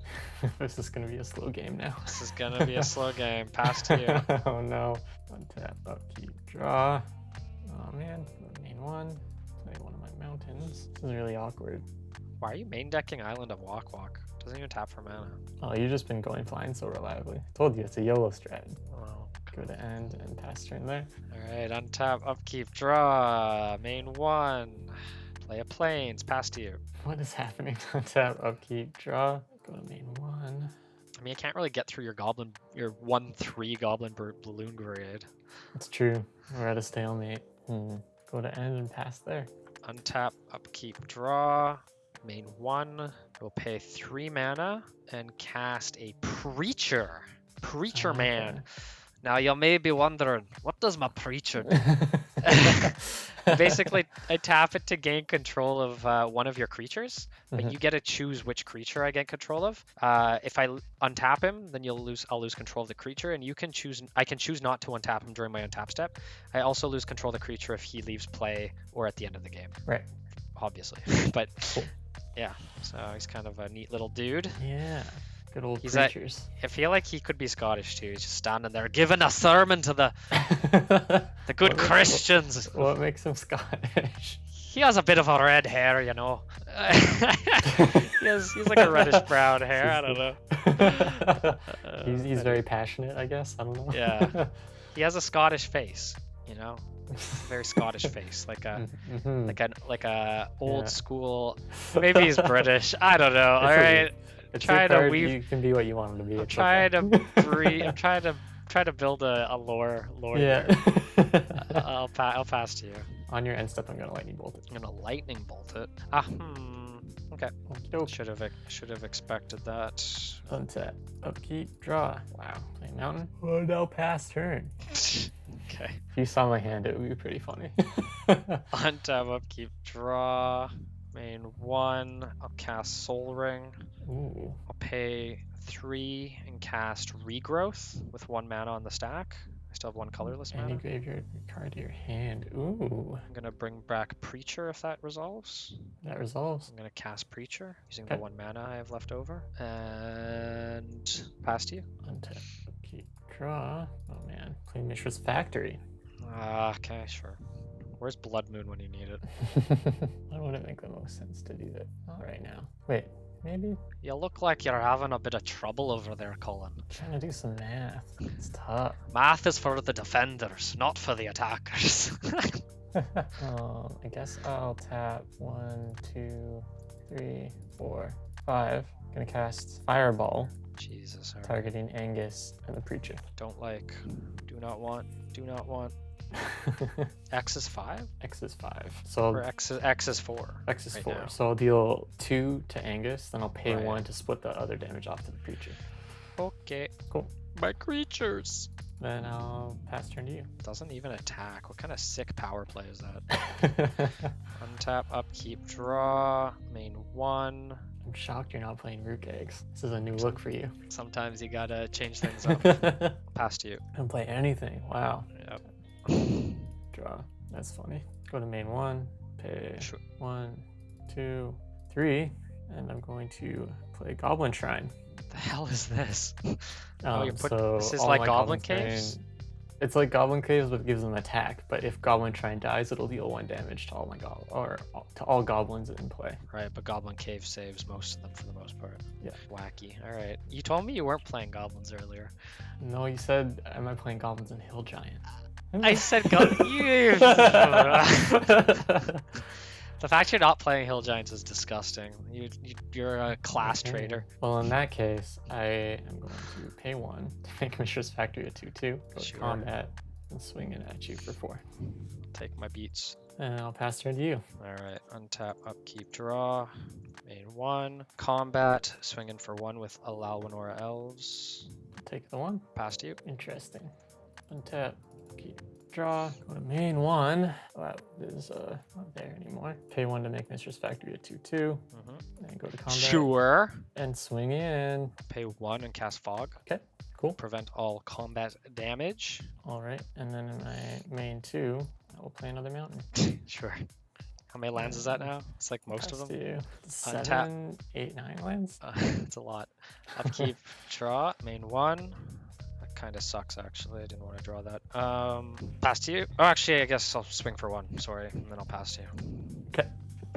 This is gonna be a slow game now. This is gonna be a slow game. Pass to you. Oh no. Untap, upkeep, draw. Oh man, main 1. Play one of my mountains. This is really awkward. Why are you main decking Island of Walk? Doesn't even tap for mana. Oh, you've just been going flying so reliably. Told you, it's a YOLO strat. Oh. Go to end and pass turn there. Alright, untap, upkeep, draw. Main 1. Play a plains. Pass to you. What is happening? Untap, upkeep, draw. Go to main 1. I mean, I can't really get through your 1/3 goblin balloon grade. It's true. We're at a stalemate. Go to end and pass there. Untap, upkeep, draw. Main 1. We'll pay 3 mana and cast a Preacher. Preacher Man. Okay. Now you may be wondering, what does my Preacher do? Basically, I tap it to gain control of one of your creatures, but you get to choose which creature I get control of. If I untap him, then I'll lose control of the creature, and I can choose not to untap him during my untap step. I also lose control of the creature if he leaves play or at the end of the game. Right. Obviously, but Cool. yeah. So he's kind of a neat little dude. Yeah. Good old He's like- creatures. I feel like he could be Scottish too. He's just standing there giving a sermon to the good What- Christians. What makes him Scottish? He has a bit of a red hair, you know. he's like a reddish brown hair. I don't know. He's very passionate, I guess. I don't know. Yeah. He has a Scottish face, you know. Very Scottish face, like a old Yeah. school. Maybe he's British. I don't know. All It's okay. right. It's trying your to card, weave- You can be what you want him to be. I'm It's trying okay. to try to build a lore Yeah. here. I'll pass to you. On your end step, I'm gonna lightning bolt it. I'm gonna lightning bolt it. Okay. Okey-doke. Should have expected that. Untap, upkeep, draw. Wow. Play mountain. Oh, now pass turn. Okay. If you saw my hand, it would be pretty funny. Untap, upkeep, draw. Main 1. I'll cast Soul Ring. Ooh. I'll pay 3 and cast Regrowth with 1 mana on the stack. I still have 1 colorless Any mana. graveyard card to your hand. Ooh. I'm gonna bring back Preacher if that resolves. That resolves. I'm gonna cast Preacher using Okay. the 1 mana I have left over. And pass to you. Untap, upkeep, draw. Oh man. Play Mishra's Factory. Okay, sure. Where's Blood Moon when you need it? Why would it make the most sense to do that? Not right now. Wait, maybe? You look like you're having a bit of trouble over there, Colin. Trying to do some math. It's tough. Math is for the defenders, not for the attackers. I guess I'll tap 1, 2, 3, 4, 5. Gonna cast Fireball, Jesus, alright. targeting Angus and the Preacher. Don't like, do not want. X is 5? X is 5. So Or X is 4? X is right 4. now. So I'll deal 2 to Angus, then I'll pay Right. 1 to split the other damage off to the Preacher. Okay. Cool. My creatures. Then I'll pass turn to you. Doesn't even attack. What kind of sick power play is that? Untap, upkeep, draw. Main 1. I'm shocked you're not playing Rook Eggs. This is a new look for you. Sometimes you gotta change things up. Pass to you. Don't play anything. Wow. Yep. Draw. That's funny. Go to main 1. Pay Sure. 1, 2, 3. And I'm going to play Goblin Shrine. What the hell is this? Oh, you put- so this is all like my Goblin goblins Caves? It's like Goblin Caves, but it gives them attack. But if Goblin Shrine dies, it'll deal 1 damage to all my to all goblins in play. Right, but Goblin Cave saves most of them for the most part. Yeah. Wacky. Alright. You told me you weren't playing goblins earlier. No, you said, am I playing goblins and Hill Giant? I said you. The fact you're not playing Hill Giants is disgusting. You're a class Okay. traitor. Well, in that case, I am going to pay 1 to make Mishra's Factory a 2/2. Go to Sure. combat and swing it at you for 4. Take my beats. And I'll pass turn to you. Alright, untap, upkeep, draw. Main 1. Combat. Swinging for 1 with Allow Winora Elves. Take the 1. Pass to you. Interesting. Untap, keep, draw, go to main 1. Oh, that is not there anymore. Pay 1 to make Mishra's Factory a 2/2. And go to combat Sure. and swing in. Pay 1 and cast Fog. Okay, cool. Prevent all combat damage. All right, and then in my main 2, I will play another mountain. Sure. How many lands is that now? It's like most of Pass them. to you. Untap. 7, 8, 9 lands. It's a lot. Upkeep, draw, main 1. That kind of sucks, actually. I didn't want to draw that. Pass to you. Oh, actually, I guess I'll swing for 1. Sorry, and then I'll pass to you. Okay.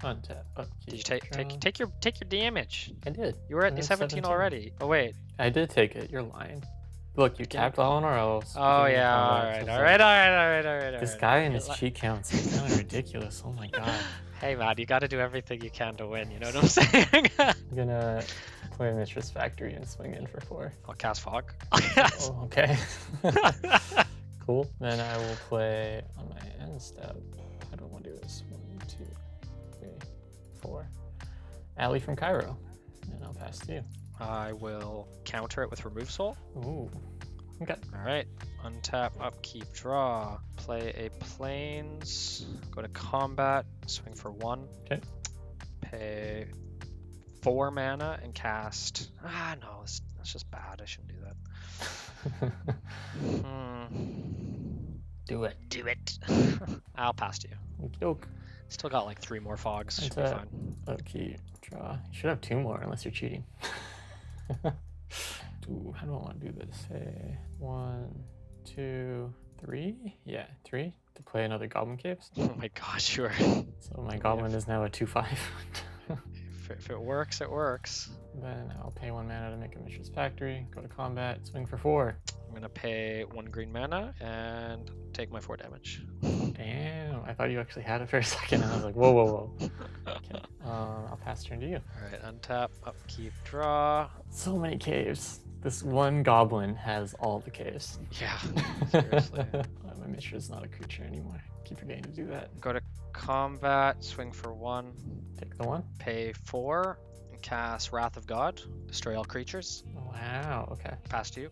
Untap, upkeep. Did you draw. take your damage? I did. You were at And the then 17 already. Oh wait. I did take it. You're lying. Look, you tapped all on our elves. Oh put it in yeah. combat, All right. so All it's right. like, This guy and his cheat counts is kind of ridiculous. Oh my god. Hey man, you got to do everything you can to win. You know what I'm saying? I'm gonna play Mishra's Factory and swing in for 4. I'll cast Fog. Oh, okay. Cool. Then I will play on my end step. How do I want to do this? 1, 2, 3, 4. Alley from Cairo. And I'll pass to you. I will counter it with Remove Soul. Ooh. Okay. All right. Untap, upkeep, draw. Play a Plains. Go to combat. Swing for 1. Okay. Pay 4 mana and cast. No, that's just bad. I shouldn't do that. Do it. Do it. I'll pass to you. Okey-doke. Still got like 3 more fogs. Should be Untap, fine. upkeep, draw. You should have 2 more unless you're cheating. Ooh, how do I want to do this? Say 1, 2, 3. Yeah, 3 to play another Goblin Caves. Oh my god, sure. So my Goblin is now a 2/5. If it works, it works. Then I'll pay 1 mana to make a Mishra's Factory. Go to combat, swing for 4. I'm gonna pay 1 green mana and take my 4 damage. Damn, I thought you actually had it for a second. And I was like, whoa, whoa, whoa. Okay, I'll pass turn to you. Alright, untap, upkeep, draw. So many caves. This one goblin has all the caves. Yeah, seriously. My Mishra's not a creature anymore. Keep forgetting to do that. Go to combat, swing for 1, Take the 1. pay 4, and cast Wrath of God. Destroy all creatures. Wow, okay. Pass to you.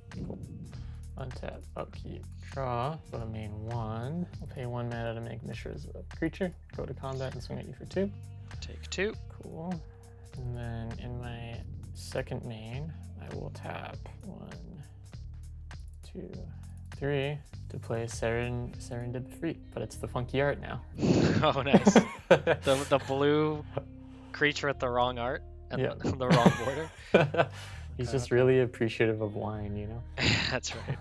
Untap, upkeep, draw. Go to main 1. I'll pay 1 mana to make Mishra's a creature. Go to combat and swing at you for 2. Take 2. Cool. And then in my second main, I will tap 1, 2, 3 to play Serendipity, but it's the funky art now. Oh, nice. the blue creature with the wrong art and Yep. the wrong border. He's just really appreciative of wine, you know? That's right.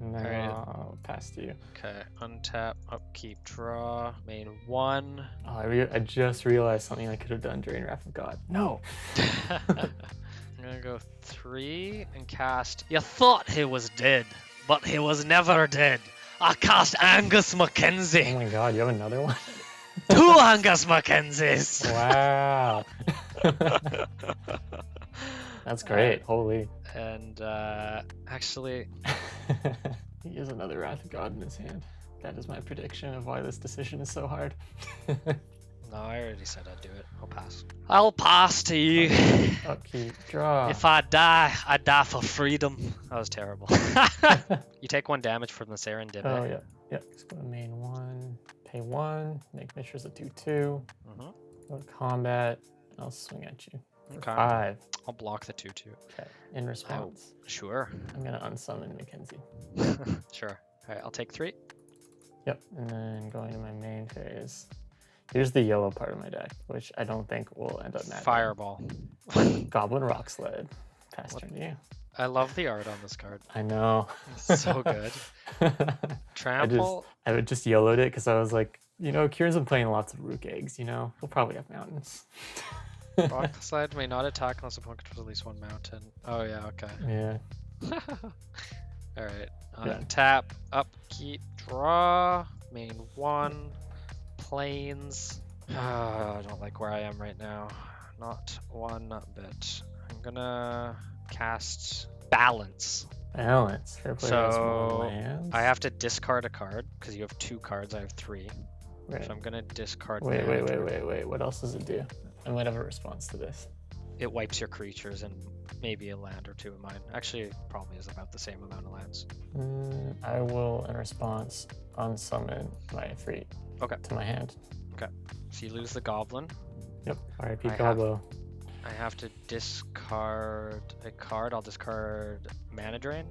And then Alright. I'll pass to you. Okay, untap, upkeep, draw, main 1. Oh, I just realized something I could have done during Wrath of God. No! I'm gonna go 3 and cast. You thought he was dead, but he was never dead. I cast Angus Oh Mackenzie. my god, you have another one? 2 Angus Mackenzies. Wow! That's great, holy. And actually, He has another Wrath of God in his hand. That is my prediction of why this decision is so hard. no, I already said I'd do it. I'll pass. I'll pass to you. Upkeep, draw. If I die, I die for freedom. That was terrible. You take 1 damage from the Serendipity. Oh, yeah. Yep. Just go to main 1, pay 1, make Mishra's a 2/2. Mhm. Go to combat, and I'll swing at you. For Okay. 5. I'll block the 2/2. Okay. In response, Sure. I'm gonna unsummon Mackenzie. Sure. Alright, I'll take 3. Yep. And then going to my main phase. Here's the yellow part of my deck, which I don't think will end up matching. Fireball. Goblin Rock Sled. Pass What? turn to you. I love the art on this card. I know. It's so good. Trample. I would just yellowed it because I was like, you know, Kieran's been playing lots of Rook eggs, you know? He'll probably have mountains. Rock slide may not attack unless the opponent controls at least 1 mountain. Oh yeah, okay. Yeah. Alright. Yeah. Tap, upkeep, draw, main 1, planes. I don't like where I am right now. Not one bit. I'm gonna cast balance. Balance. Fair play has more So lands. I have to discard a card because you have 2 cards. I have 3. Right. So I'm gonna discard. Wait. manager. What else does it do? I might have a response to this. It wipes your creatures and maybe a land or 2 of mine. Actually, it probably is about the same amount of lands. I will, in response, unsummon my Efreet Okay. to my hand. So you lose the goblin. Yep. R.I.P. I have- Goblo. I have to discard a card. I'll discard Mana Drain.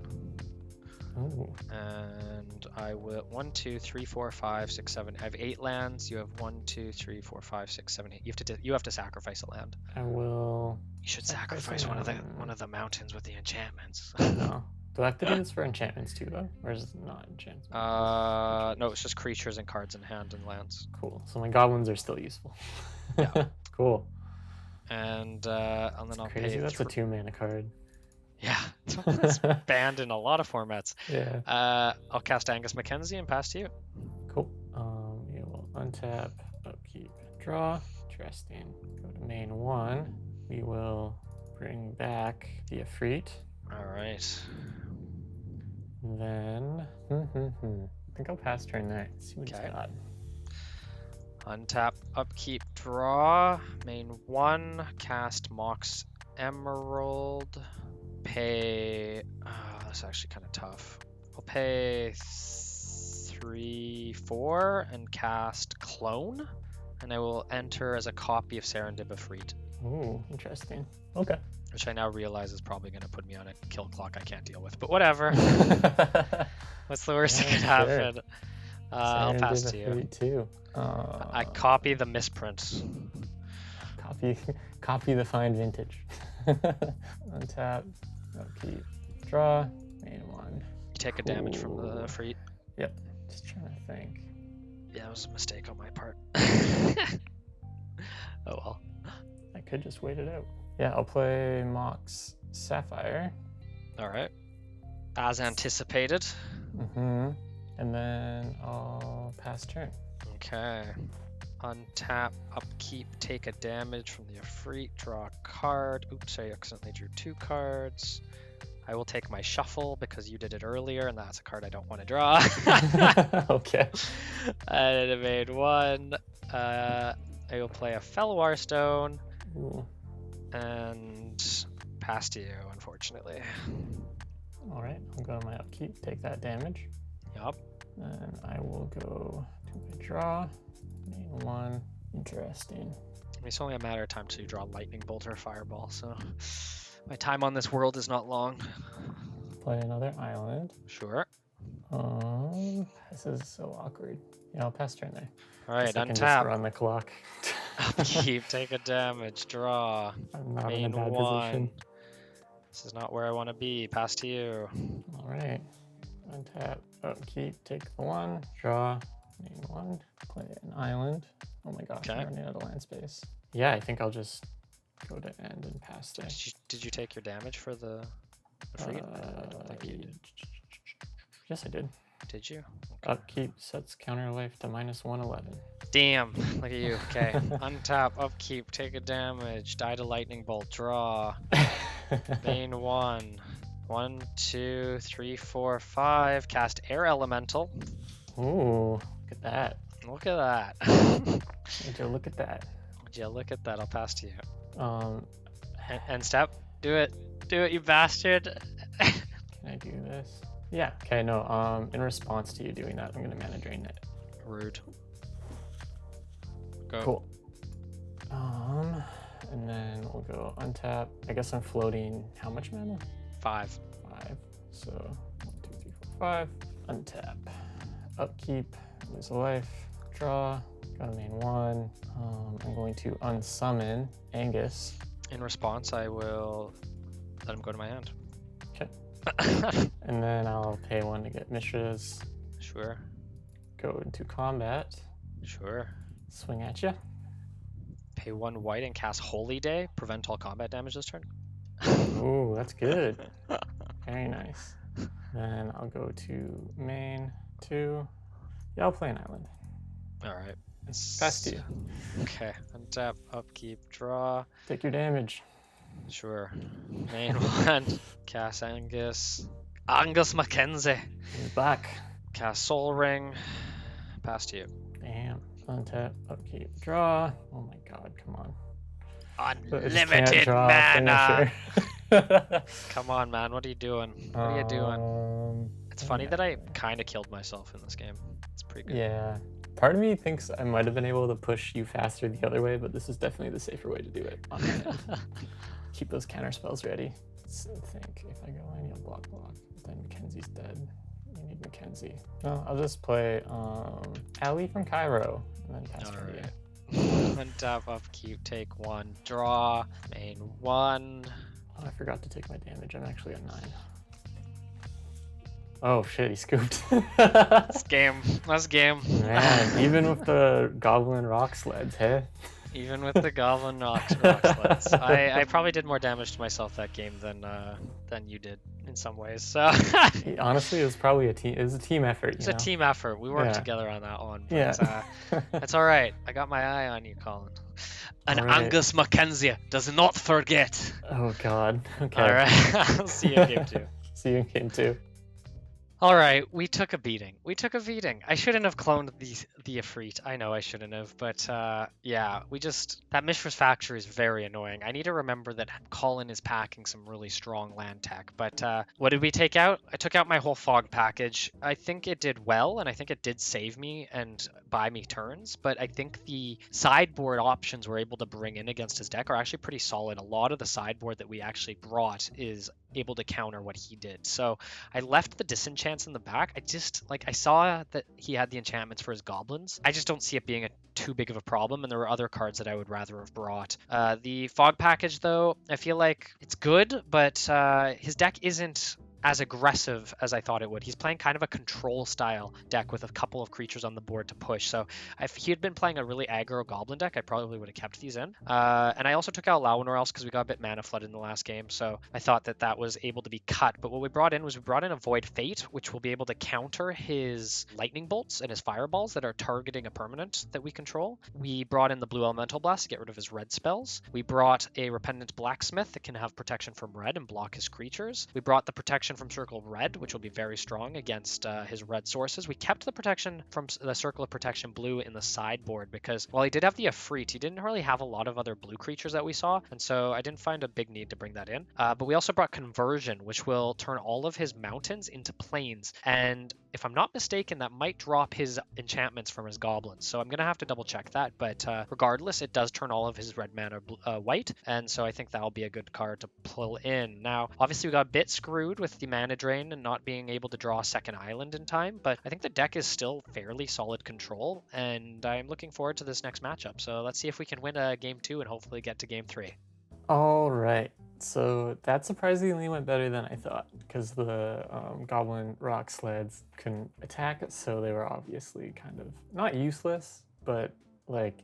Ooh. And I will 1, 2, 3, 4, 5, 6, 7. I have 8 lands. You have 1, 2, 3, 4, 5, 6, 7, 8. You have to sacrifice a land. I will. You should Sacrifice sacrifice a one land. of the mountains with the enchantments. No. Do I have to do this for enchantments too, though? Or is it not enchantments? No, it's just creatures and cards in hand and lands. Cool. So my goblins are still useful. Yeah. Cool. And then I'll Crazy. pay. That's a 2-mana card. Yeah, it's banned in a lot of formats. Yeah. I'll cast Angus Mackenzie and pass to you. Cool. You will untap, upkeep, draw. Interesting. Go to main 1. We will bring back the Efreet. All right. Then, I think I'll pass turn there. See what Okay. he's got. Untap, upkeep, draw. Main 1, cast Mox Emerald. Pay. That's actually kind of tough. I'll pay 3, 4 and cast Clone. And I will enter as a copy of Serendipity, Ooh, interesting. Okay. which I now realize is probably going to put me on a kill clock I can't deal with. But whatever. What's the worst that Yeah, could sure. happen? I'll pass to you. Serendipity too. I copy the misprint. Copy the fine vintage. Untap, upkeep, draw, main 1. You take a damage from the Cool. Freet. Yep. Just trying to think. Yeah, it was a mistake on my part. Oh well. I could just wait it out. Yeah, I'll play Mox Sapphire. All right. As anticipated. And then I'll pass turn. Okay. Untap, upkeep, take a damage from the Efreet, draw a card. Oops, I accidentally drew 2 cards. I will take my shuffle because you did it earlier, and that's a card I don't want to draw. Okay. I made 1. I will play a Felwar Stone Ooh. and pass to you, unfortunately. All right. I'll go to my upkeep. Take that damage. Yup. And I will go to my draw. Main 1. Interesting. I mean, it's only a matter of time to draw Lightning Bolt or Fireball, so my time on this world is not long. Play another island. Sure. This is so awkward. Yeah, I'll pass turn there. All right, Guess I can just untap. run the clock. Upkeep, take a damage, draw. I'm not Main in a bad 1. position. This is not where I want to be. Pass to you. All right. Untap, upkeep, take the 1, draw, main 1, play an island. Oh my gosh, Okay. I'm running out of land space. Yeah, I think I'll just go to end and pass there. Did you take your damage for the freed? I don't think you did. Yes, I did. Did you? Upkeep sets counter life to -111. Damn, look at you. Okay, untap, upkeep, take a damage, die to lightning bolt, draw. Main 1. 1, 2, 3, 4, 5. Cast air elemental. Ooh, look at that. Look at that. Would you look at that? Yeah, look at that. I'll pass to you. Um, End step. Do it. Do it, you bastard. Can I do this? Yeah. Okay. No. In response to you doing that, I'm gonna mana drain it. Rude. Go. Cool. And then we'll go untap. I guess I'm floating how much mana? 5. 5. So 1, 2, 3, 4, 5. Untap. Upkeep. Lose a life. Draw. Go to main 1. I'm going to unsummon Angus. In response, I will let him go to my hand. Okay. And then I'll pay 1 to get Mishra's. Sure. Go into combat. Sure. Swing at you. Pay 1 white and cast Holy Day. Prevent all combat damage this turn. Ooh, that's good. Very nice. Then I'll go to main 2. Yeah, I'll play an island. All right. Pass to you. Okay. Untap, upkeep, draw. Take your damage. Sure. Main 1. Cast Angus. Angus Mackenzie. He's back. Cast Soul Ring. Pass to you. Damn. Untap, upkeep, draw. Oh my god, come on. I just can't Unlimited draw a mana. finisher. Come on, man. What are you doing? What are you doing? It's funny yeah. that I kind of killed myself in this game. It's pretty good. Yeah. Part of me thinks I might have been able to push you faster the other way, but this is definitely the safer way to do it. On my end. Keep those counter spells ready. Let's think. If I go in, you'll block. Then Mackenzie's dead. You need Mackenzie. No, I'll just play Ali from Cairo and then pass turn to you. Untap, upkeep, take 1, draw. Main 1. Oh, I forgot to take my damage. I'm actually at 9. Oh shit, he scooped. That's game. That's game. Man, even with the goblin rock sleds, hey? Even with the goblin rock sleds. I probably did more damage to myself that game than you did in some ways. So Honestly, it was probably a team. It was a team effort. it's a team effort. We worked together on that one. But, Yeah. that's all right. I got my eye on you, Colin. And All right. Angus Mackenzie does not forget. Oh god. Okay. All right. I'll see you in game 2. See you in game 2. All right, we took a beating. I shouldn't have cloned the Ifrit. I know I shouldn't have, but yeah, that Mishra's Factory is very annoying. I need to remember that Colin is packing some really strong land tech. But what did we take out? I took out my whole fog package. I think it did well, and I think it did save me and buy me turns. But I think the sideboard options we're able to bring in against his deck are actually pretty solid. A lot of the sideboard that we actually brought is able to counter what he did. So I left the disenchants in the back. I saw that he had the enchantments for his goblins. I just don't see it being too big of a problem, and there were other cards that I would rather have brought. The fog package, though, I feel like it's good, but his deck isn't as aggressive as I thought it would. He's playing kind of a control style deck with a couple of creatures on the board to push. So if he had been playing a really aggro goblin deck, I probably would have kept these in. And I also took out Lawanor else because we got a bit mana flooded in the last game. So I thought that was able to be cut. But what we brought in a Void Fate, which will be able to counter his lightning bolts and his fireballs that are targeting a permanent that we control. We brought in the Blue Elemental Blast to get rid of his red spells. We brought a Repentant Blacksmith that can have protection from red and block his creatures. We brought the protection from Circle of Red, which will be very strong against his red sources. We kept the protection from the Circle of Protection blue in the sideboard because while he did have the Efreet, he didn't really have a lot of other blue creatures that we saw, and so I didn't find a big need to bring that in. But we also brought Conversion, which will turn all of his mountains into plains, and if I'm not mistaken, that might drop his enchantments from his goblins. So I'm going to have to double check that. But regardless, it does turn all of his red mana white. And so I think that'll be a good card to pull in. Now, obviously, we got a bit screwed with the mana drain and not being able to draw a second island in time. But I think the deck is still fairly solid control. And I'm looking forward to this next matchup. So let's see if we can win a game 2 and hopefully get to game 3. All right. So that surprisingly went better than I thought because the Goblin Rock Sleds couldn't attack, so they were obviously kind of not useless, but like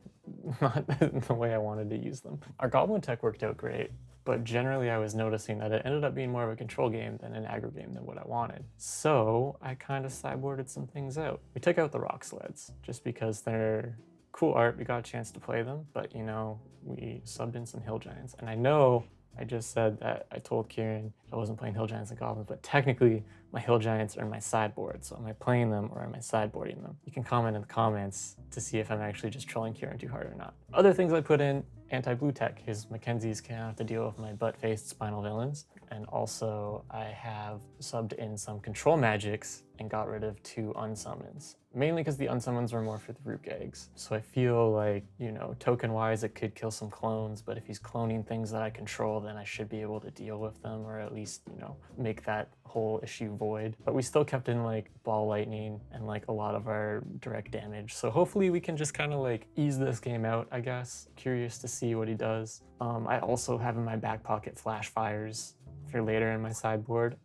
not the way I wanted to use them. Our Goblin tech worked out great, but generally I was noticing that it ended up being more of a control game than an aggro game than what I wanted. So I kind of sideboarded some things out. We took out the Rock Sleds just because they're cool art. We got a chance to play them, but you know, we subbed in some Hill Giants, and I know I just said that I told Kurin I wasn't playing Hill Giants and Goblins, but technically my Hill Giants are in my sideboard. So am I playing them or am I sideboarding them? You can comment in the comments to see if I'm actually just trolling Kurin too hard or not. Other things I put in, anti-blue tech. His Mackenzies can have to deal with my butt-faced spinal villains. And also I have subbed in some control magics and got rid of 2 unsummons. Mainly because the unsummons were more for the root eggs. So I feel like, you know, token-wise it could kill some clones, but if he's cloning things that I control, then I should be able to deal with them, or at least, you know, make that whole issue void. But we still kept in like ball lightning and like a lot of our direct damage. So hopefully we can just kind of like ease this game out, I guess. Curious to see what he does. I also have in my back pocket flash fires for later in my sideboard.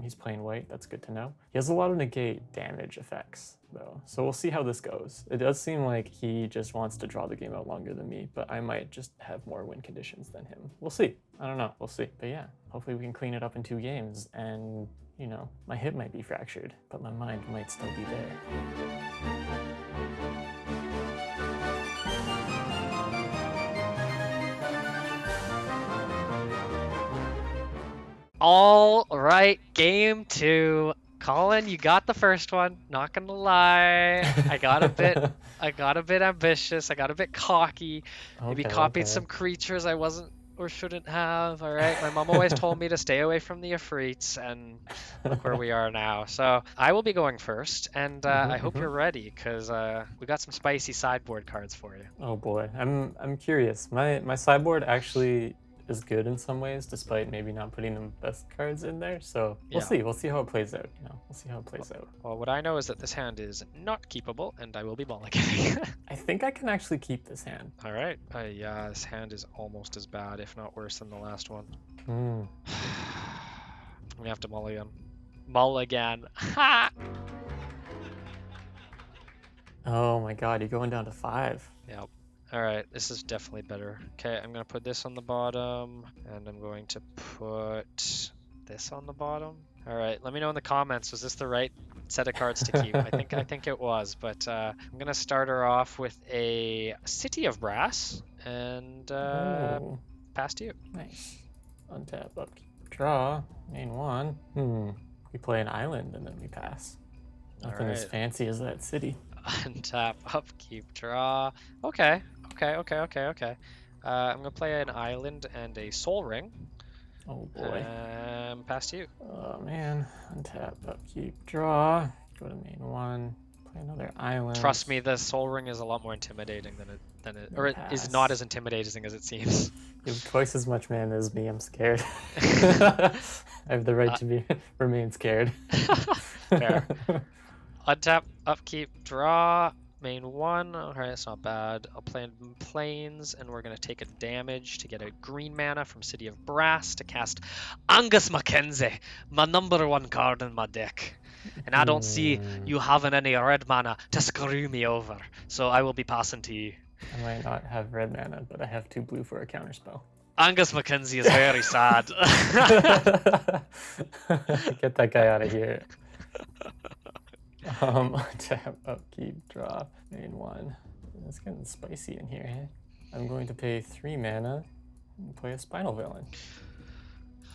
He's playing white, that's good to know. He has a lot of negate damage effects though, so we'll see how this goes. It does seem like he just wants to draw the game out longer than me, but I might just have more win conditions than him. We'll see. I don't know, we'll see. But yeah, hopefully we can clean it up in 2 games, and you know, my hip might be fractured, but my mind might still be there. All right, game 2. Colin, you got the first one. Not gonna lie, I got a bit ambitious. I got a bit cocky. Maybe copied some creatures I wasn't or shouldn't have. All right, my mom always told me to stay away from the Efreets, and look where we are now. So I will be going first, and I hope you're ready because we got some spicy sideboard cards for you. Oh boy, I'm curious. My sideboard actually is good in some ways, despite maybe not putting the best cards in there. So we'll see. We'll see how it plays out. You know, we'll see how it plays out. Well, what I know is that this hand is not keepable, and I will be mulliganing. I think I can actually keep this hand. All right. Yeah, this hand is almost as bad, if not worse, than the last one. Hmm. I'm gonna have to mulligan. Mulligan. Ha! Oh my god, you're going down to 5. Yep. All right, this is definitely better. Okay, I'm gonna put this on the bottom, and I'm going to put this on the bottom. All right, let me know in the comments, was this the right set of cards to keep? I think it was, but I'm gonna start her off with a City of Brass, and pass to you. Nice. Untap, upkeep, draw, main 1. We play an island and then we pass. Nothing as fancy as that city. Untap, upkeep, draw. Okay. I'm gonna play an island and a soul ring. Oh boy. Pass to you. Oh man. Untap, upkeep, draw. Go to main 1. Play another island. Trust me, the soul ring is a lot more intimidating than it is not as intimidating as it seems. You have twice as much mana as me. I'm scared. I have the right to remain scared. Fair. Untap, upkeep, draw. main 1. Alright, that's not bad. I'll play in Plains, and we're going to take a damage to get a green mana from City of Brass to cast Angus Mackenzie, my number 1 card in my deck. And I don't see you having any red mana to screw me over, so I will be passing to you. I might not have red mana, but I have 2 blue for a counterspell. Angus Mackenzie is very sad. Get that guy out of here. Tap, upkeep, draw, main 1. It's getting spicy in here. Eh? I'm going to pay 3 mana and play a Spinal Villain.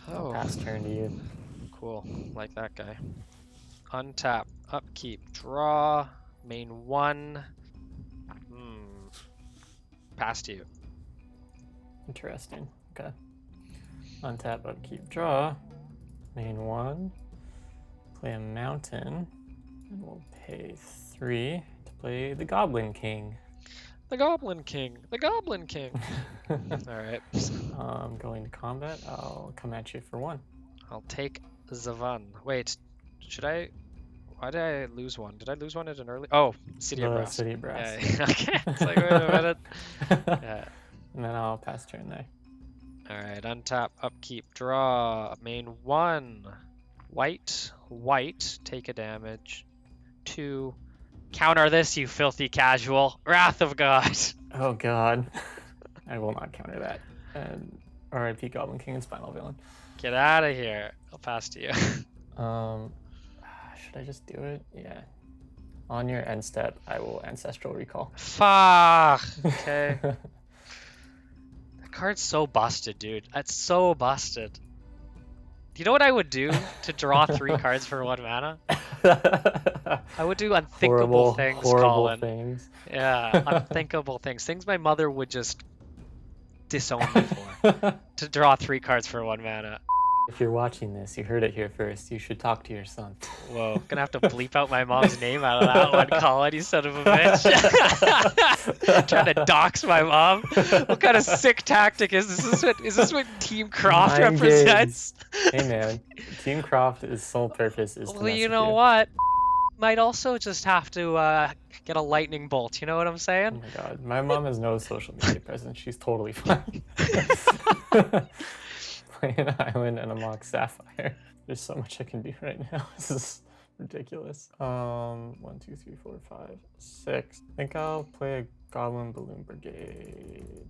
I'll pass turn to you. Cool, like that guy. Untap, upkeep, draw, main 1. Pass to you. Interesting. Okay. Untap, upkeep, draw, main 1. Play a mountain, and we'll pay 3 to play the Goblin King. The Goblin King. The Goblin King. Alright. Going to combat. I'll come at you for 1. I'll take Zavan. Wait, should I? Why did I lose one? Did I lose one at an early? Oh, City of Brass. City of Brass. Yeah, okay. It's like, wait a minute. Yeah. And then I'll pass turn there. Alright, untap, upkeep, draw. Main 1. White. White. Take a damage. 2. Counter this, you filthy casual. Wrath of God. Oh god. I will not counter that. And RIP Goblin King and Spinal Villain. Get out of here. I'll pass to you. Should I just do it? Yeah. On your end step, I will Ancestral Recall. Fuck. Okay. That card's so busted, dude. That's so busted. Do you know what I would do to draw 3 cards for 1 mana? I would do unthinkable things, Colin. Things. Yeah, unthinkable things. Things my mother would just disown me for. To draw 3 cards for 1 mana. If you're watching this, you heard it here first. You should talk to your son. Whoa, gonna have to bleep out my mom's name out of that one, Colin, you son of a bitch. Trying to dox my mom. What kind of sick tactic is this? Is this what Team Croft Mind represents? Hey man, Team Croft's sole purpose is to Well, mess you with know what? Might also just have to get a lightning bolt, you know what I'm Oh saying? my god, my mom has no social media presence. She's totally fine. Play an island and a mock sapphire. There's so much I can do right now. This is ridiculous. 1, 2, 3, 4, 5, 6. I think I'll play a Goblin Balloon Brigade.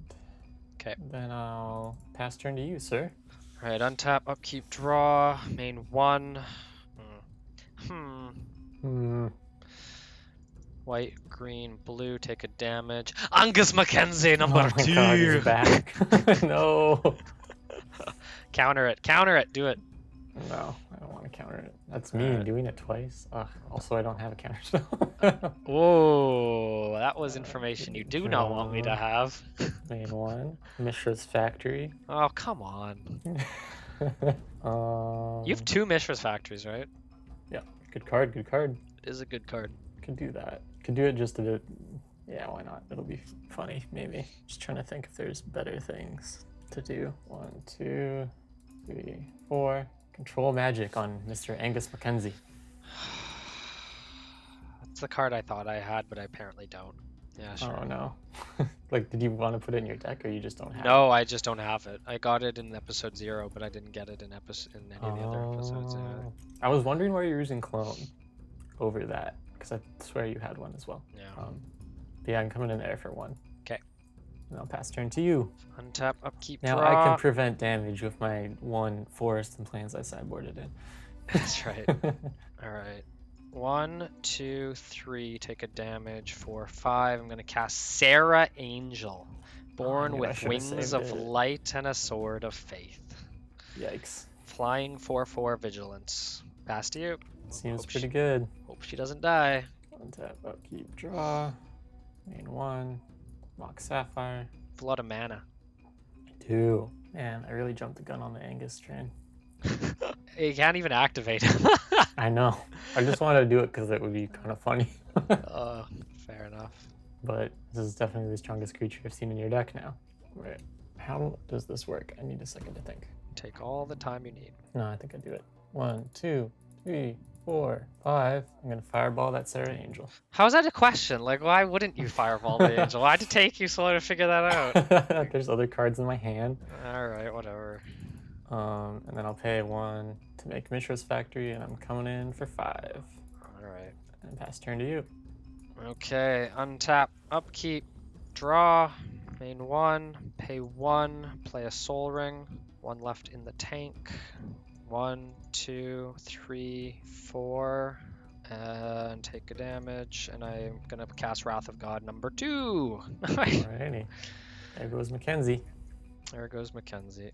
Okay. Then I'll pass turn to you, sir. Alright, untap, upkeep, draw, main 1. White, green, blue, take a damage. Angus Mackenzie, number 2! Oh my god, he's back. No. Counter it, do it. No, I don't want to counter it. That's me doing it twice. Ugh, also, I don't have a counter spell. Whoa, that was information you do not want me to have. Main 1. Mishra's Factory. Oh, come on. You have 2 Mishra's Factories, right? Yeah, good card, good card. It is a good card. Could do that. Could do it just a bit. Yeah, why not? It'll be funny, maybe. Just trying to think if there's better things to do. 1, 2, 3, 4. Control magic on Mr. Angus Mackenzie. That's the card I thought I had, but I apparently don't. Yeah, sure. Oh no. Like, did you want to put it in your deck, or you just don't have it? No, I just don't have it. I got it in episode 0, but I didn't get it in any of the other episodes. Yeah. I was wondering why you're using Clone over that, because I swear you had one as well. Yeah. But yeah, I'm coming in there for 1. Okay. And I'll pass turn to you. Untap, upkeep, Now draw. I can prevent damage with my 1 forest and plains I sideboarded in. That's right. All right. 1, 2, 3, take a damage. 4, 5. I'm going to cast Sarah Angel, born I with should've wings saved of it. light and a sword of faith. Yikes. Flying 4/4 vigilance. Pass to you. Seems Hope pretty good. Hope she doesn't die. Untap, upkeep, draw. Main 1. Mock Sapphire. A lot of mana. 2. Man, I really jumped the gun on the Angus train. You can't even activate. I know. I just wanted to do it because it would be kind of funny. Fair enough. But this is definitely the strongest creature I've seen in your deck now. Right. How does this work? I need a second to think. Take all the time you need. No, I think I do it. 1, 2, 3, 4, 5. I'm gonna fireball that Sarah Angel. How is that a question? Like, why wouldn't you fireball the angel? Why'd it take you so long to figure that out? There's other cards in my hand. All right, whatever. And then I'll pay 1 to make Mishra's Factory, and I'm coming in for 5. All right. And pass turn to you. Okay, untap, upkeep, draw, main 1, pay 1, play a Soul Ring, 1 left in the tank. 1, 2, 3, 4, and take a damage, and I'm gonna cast Wrath of God number 2. Alrighty. There goes Mackenzie. There goes Mackenzie.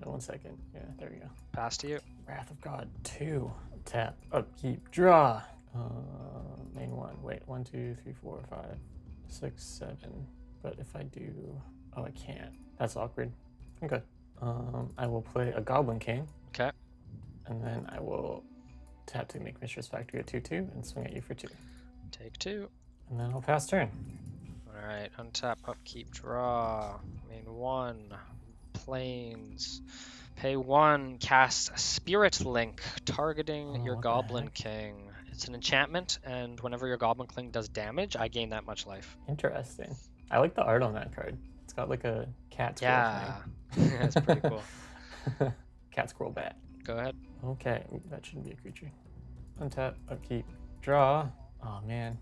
1 second. Yeah, there we go. Pass to you. Wrath of God 2. Tap, upkeep, draw. Main 1. Wait, 1, 2, 3, 4, 5, 6, 7. But if I do, oh, I can't. That's awkward. Okay. I will play a Goblin King. Okay. And then I will tap to make Mishra's Factory a 2/2 and swing at you for 2. Take 2. And then I'll pass turn. All right, untap, upkeep, draw. Main 1, planes. Pay 1, cast Spirit Link, targeting your what the Goblin heck? King. It's an enchantment, and whenever your Goblin King does damage, I gain that much life. Interesting. I like the art on that card. It's got like a cat squirrel Yeah, that's pretty cool. thing. Cat squirrel bat. Go ahead. Okay, ooh, that shouldn't be a creature. Untap, upkeep, draw. Oh man.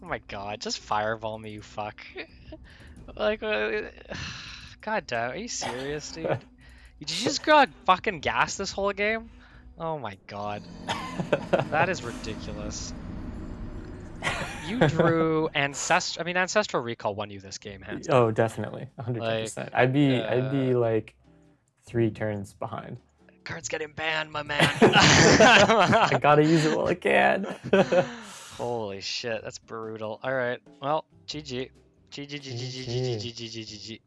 Oh my god, just fireball me, you fuck. Like, god damn, are you serious, dude? Did you just got fucking gas this whole game? Oh my god. That is ridiculous. You drew Ancestral Recall won you this game, hands down. Oh, definitely, 100%. I'd be like 3 turns behind. Card's getting banned, my man. I gotta use it while I can. Holy shit, that's brutal. Alright, well, GG. GG.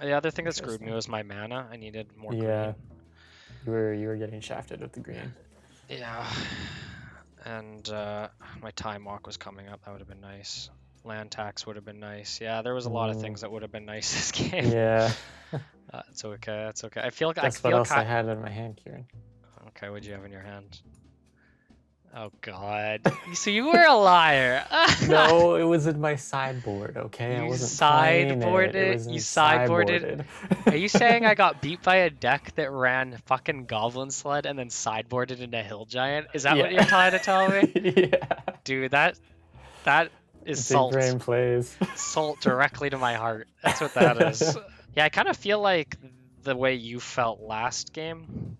The other thing that screwed me was my mana. I needed more Yeah, green. you were getting shafted with the green. Yeah. And my Time Walk was coming up. That would have been nice. Land tax would have been nice. Yeah, there was a lot of things that would have been nice this game. Yeah. It's okay. It's okay. I feel like That's what else I had in my hand, Kieran. Okay, what'd you have in your hand? Oh God! So you were a liar. No, it was in my sideboard. Okay, I You wasn't playing it. sideboarded? It was You in sideboarded? Are you saying I got beat by a deck that ran fucking Goblin Sled and then sideboarded into Hill Giant? Is that what Yeah. you're trying to tell me? Yeah. Dude, that is Big salt. brain plays. Salt directly to my heart. That's what that is. Yeah, I kind of feel like the way you felt last game,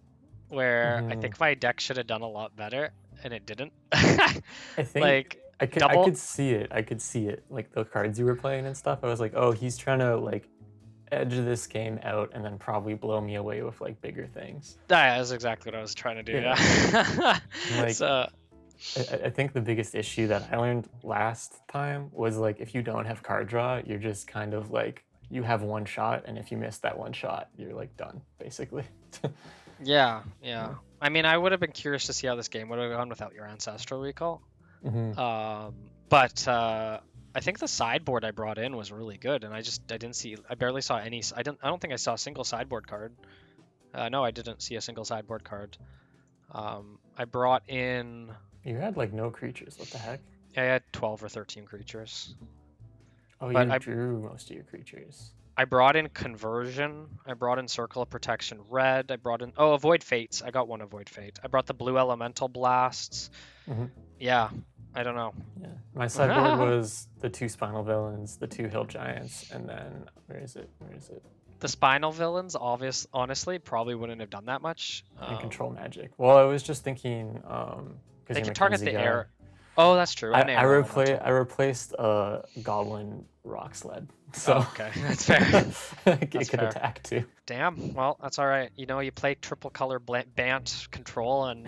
where I think my deck should have done a lot better, and it didn't. I think like I could see it. I could see it. Like the cards you were playing and stuff. I was like, oh, he's trying to like edge this game out and then probably blow me away with like bigger things. That's exactly what I was trying to do. Yeah. Yeah. Like, So, I think the biggest issue that I learned last time was like if you don't have card draw, you're just kind of like you have one shot, and if you miss that one shot, you're like done basically. yeah. I mean, I would have been curious to see how this game would have gone without your Ancestral Recall. But I think the sideboard I brought in was really good, and I barely saw any. I don't think I saw a single sideboard card. No, I didn't see a single sideboard card. I brought in. You had like no creatures. What the heck? I had 12 or 13 creatures. Oh, But you I- drew most of your creatures. I brought in Conversion. I brought in Circle of Protection Red. I brought in Avoid Fates. I got one Avoid Fate. I brought the Blue Elemental Blasts. Mhm. Yeah, I don't know. Yeah, my sideboard was the 2 Spinal Villains, the 2 Hill Giants, and then where is it? The Spinal Villains, honestly, probably wouldn't have done that much. And Control Magic. Well, I was just thinking, because They can target the air. Oh, that's true. and I air elemental. replaced a Goblin Rock Sled, so Okay, that's fair. it That's could fair. attack too. Damn. Well, that's all right. You know, you play triple color Bant control, and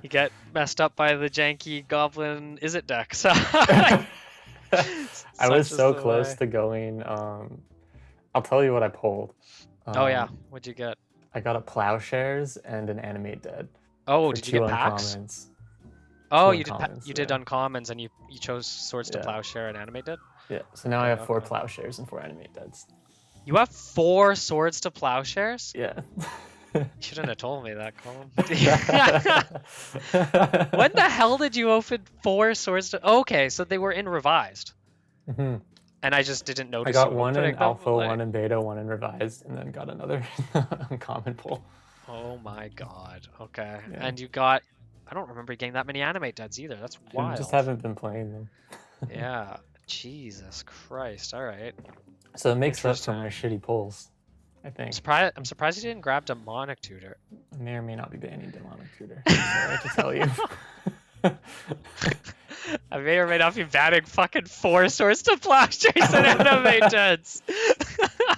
you get messed up by the janky Goblin Is It deck. So I was Such is so the close way. to going. I'll tell you what I pulled. Oh yeah, what'd you get? I got a Plowshares and an Animate Dead. Oh, for did you 2 get packs? uncommons. Oh, Two you did. uncommons, You did yeah. uncommons, and you chose Swords to Yeah. Plowshare and Animate Dead. Yeah, so now I have 4 okay. Plowshares and 4 Animate Deads. You have 4 swords to plowshares? Yeah. You shouldn't have told me that, Colin. When the hell did you open 4 swords to... Okay, so they were in revised. Hmm. And I just didn't notice. I got you one in opening them, alpha, like- one in beta, one in revised, and then got another uncommon pull. Oh my god. Okay. Yeah. And you got... I don't remember getting that many animate deads either. That's I wild. just haven't been playing them. Yeah. Jesus Christ. All right. So it makes up for my shitty pulls, I think. I'm surprised you didn't grab Demonic Tutor. I may or may not be banning demonic tutor. Sorry to tell you. I may or may not be banning fucking 4 swords to plowshares and animate deads.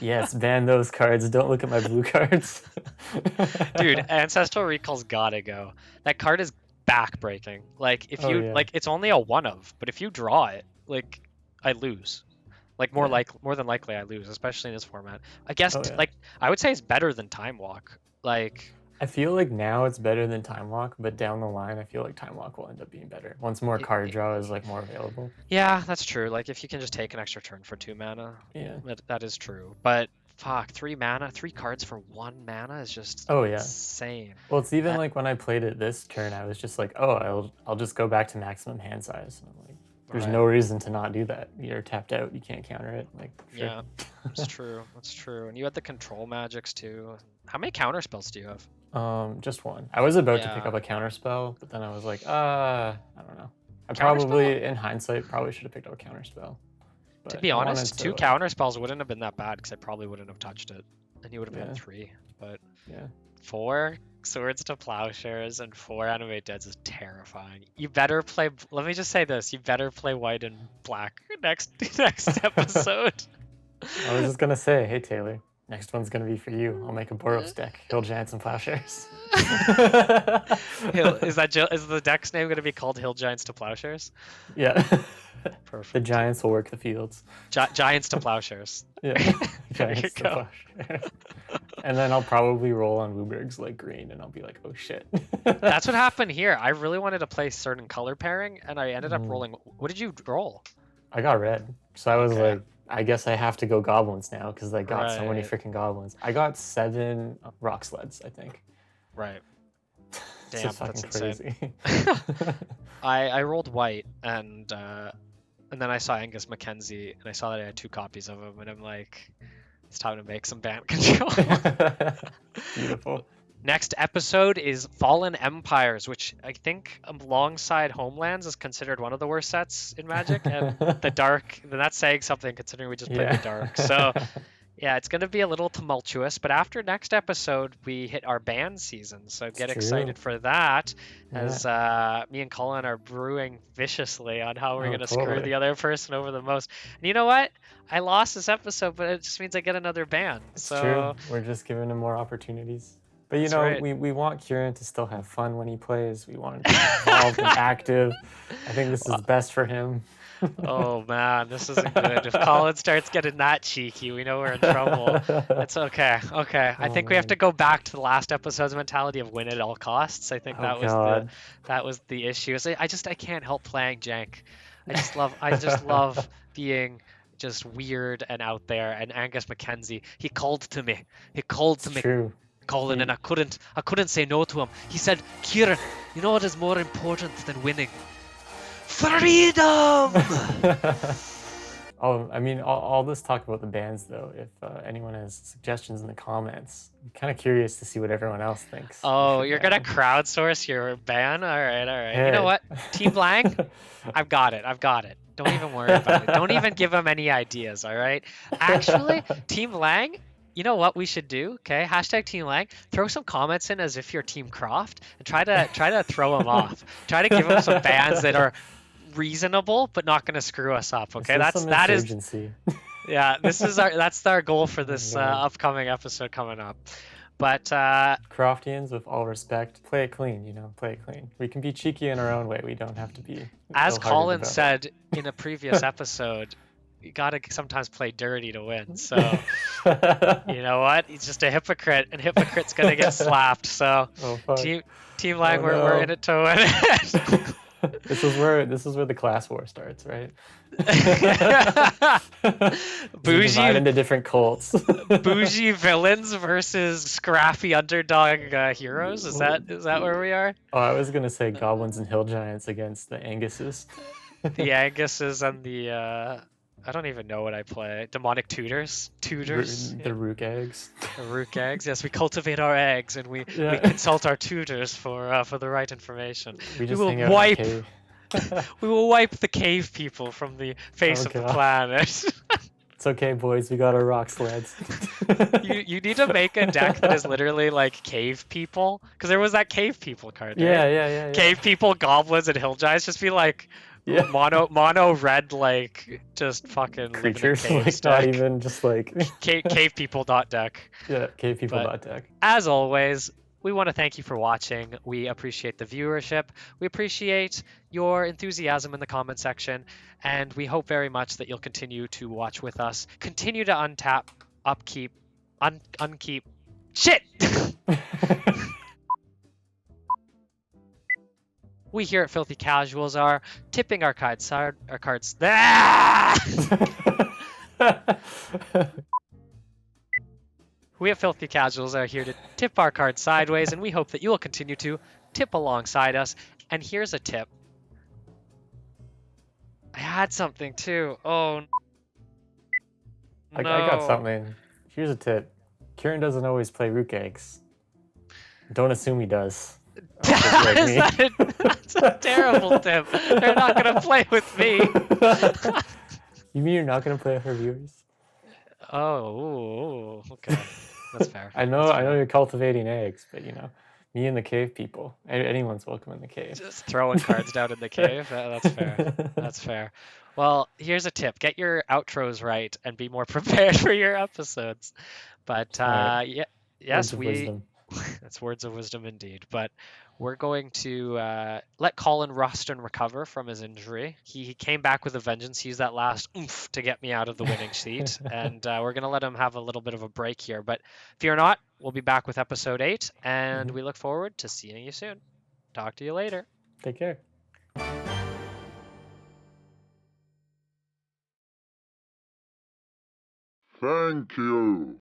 Yes, ban those cards. Don't look at my blue cards. Dude, Ancestral Recall's gotta go. That card is backbreaking. Like if you like, it's only a 1-of, but if you draw it, like I lose. Like more than likely I lose, especially in this format. I guess like I would say it's better than Time Walk. Like I feel like now it's better than Time Walk, but down the line I feel like Time Walk will end up being better once more card draw is like more available. Yeah, that's true. Like if you can just take an extra turn for 2 mana, yeah, that is true. But fuck, 3 mana, 3 cards for 1 mana is just insane. Well, it's even like when I played it this turn, I was just like, oh, I'll just go back to maximum hand size. And I'm like, there's no reason to not do that. You're tapped out. You can't counter it. Like, sure. Yeah, that's true. That's true. And you had the control magics too. How many counter spells do you have? Just one. I was about to pick up a counter spell, but then I was like, I don't know. I probably, in hindsight, probably should have picked up a counter spell. But to be honest, 2 counter spells wouldn't have been that bad because I probably wouldn't have touched it, and you would have had 3. But 4 swords to plowshares and 4 animate deads is terrifying. You better play. Let me just say this: you better play white and black next episode. I was just gonna say, hey Taylor, next one's gonna be for you. I'll make a Boros deck. Hill Giants and Plowshares. Is the deck's name gonna be called Hill Giants to Plowshares? Yeah. Perfect. The Giants will work the fields. Giants to Plowshares. Yeah. Giants to Plowshares. And then I'll probably roll on Wooberg's like green, and I'll be like, oh shit. That's what happened here. I really wanted to play certain color pairing, and I ended up rolling. What did you roll? I got red. So I was like, I guess I have to go goblins now because I got so many freaking goblins. I got 7 rock sleds, I think. Right. Damn, That's fucking insane. crazy. I rolled white, and then I saw Angus Mackenzie, and I saw that I had 2 copies of him, and I'm like, it's time to make some band control. Beautiful. Next episode is Fallen Empires, which I think alongside Homelands is considered one of the worst sets in Magic, and the Dark, then that's saying something considering we just played the Dark. So yeah, it's going to be a little tumultuous, but after next episode, we hit our ban season, so get excited for that, as me and Colin are brewing viciously on how we're going to screw the other person over the most. And you know what? I lost this episode, but it just means I get another ban. So true. We're just giving him more opportunities. But you know, we want Kurin to still have fun when he plays. We want him to be involved and active. I think this is best for him. Oh man, this isn't good. If Colin starts getting that cheeky, we know we're in trouble. It's okay. I think we have to go back to the last episode's mentality of win at all costs. I think that was the issue. So I can't help playing jank. I just love being just weird and out there. And Angus Mackenzie, he called to me. True. Colin, and I couldn't say no to him. He said, Kieran, you know what is more important than winning? Freedom! I mean, all this talk about the bans, though, if anyone has suggestions in the comments, I'm kind of curious to see what everyone else thinks. Oh, you're going to crowdsource your ban? All right. Hey. You know what? Team Lang, I've got it. Don't even worry about it. Don't even give them any ideas, all right? Actually, Team Lang, you know what we should do? Okay, hashtag Team Lang. Throw some comments in as if you're Team Croft, and try to throw them off. Try to give them some bans that are reasonable but not going to screw us up. Okay, that is. Yeah, that's our goal for this upcoming episode coming up. But Croftians, with all respect, play it clean. Play it clean. We can be cheeky in our own way. We don't have to be. As Colin said in a previous episode. You gotta sometimes play dirty to win. So you know what? He's just a hypocrite, and hypocrite's gonna get slapped. So Team Lang, we're in it to win it. This is where the class war starts, right? Divide into different cults. Bougie villains versus scrappy underdog heroes. Is that where we are? Oh, I was gonna say goblins and hill giants against the Anguses. The Anguses and the I don't even know what I play. Demonic tutors. The Rook eggs. The Rook eggs. Yes, we cultivate our eggs and we consult our tutors for the right information. We just will hang out wipe. in the cave. We will wipe the cave people from the face of the planet. It's okay, boys. We got our rock sleds. you need to make a deck that is literally like cave people, because there was that cave people card. Right? Yeah. Cave people, goblins, and hill giants. Just be like mono red, like just fucking creatures. Like not even just like cave people deck. Yeah, cave people deck. As always, we want to thank you for watching. We appreciate the viewership. We appreciate your enthusiasm in the comment section. And we hope very much that you'll continue to watch with us. Continue to untap, upkeep, unkeep. Shit! We here at Filthy Casuals are tipping our cards. We at Filthy Casuals are here to tip our cards sideways, and we hope that you will continue to tip alongside us. And here's a tip. I had something too. Oh, no. I got something. Here's a tip. Kieran doesn't always play Rook eggs. Don't assume he does. That's a terrible tip. They're not going to play with me. You mean you're not going to play with our viewers? Oh, okay. That's fair. I know you're cultivating eggs, but me and the cave people. Anyone's welcome in the cave. Just throwing cards down in the cave. That's fair. That's fair. Well, here's a tip. Get your outros right and be more prepared for your episodes. But yes, that's words of wisdom indeed. But we're going to let Colin rust and recover from his injury. He came back with a vengeance. He used that last oomph to get me out of the winning seat. And we're going to let him have a little bit of a break here. But fear not, we'll be back with episode 8. And we look forward to seeing you soon. Talk to you later. Take care. Thank you.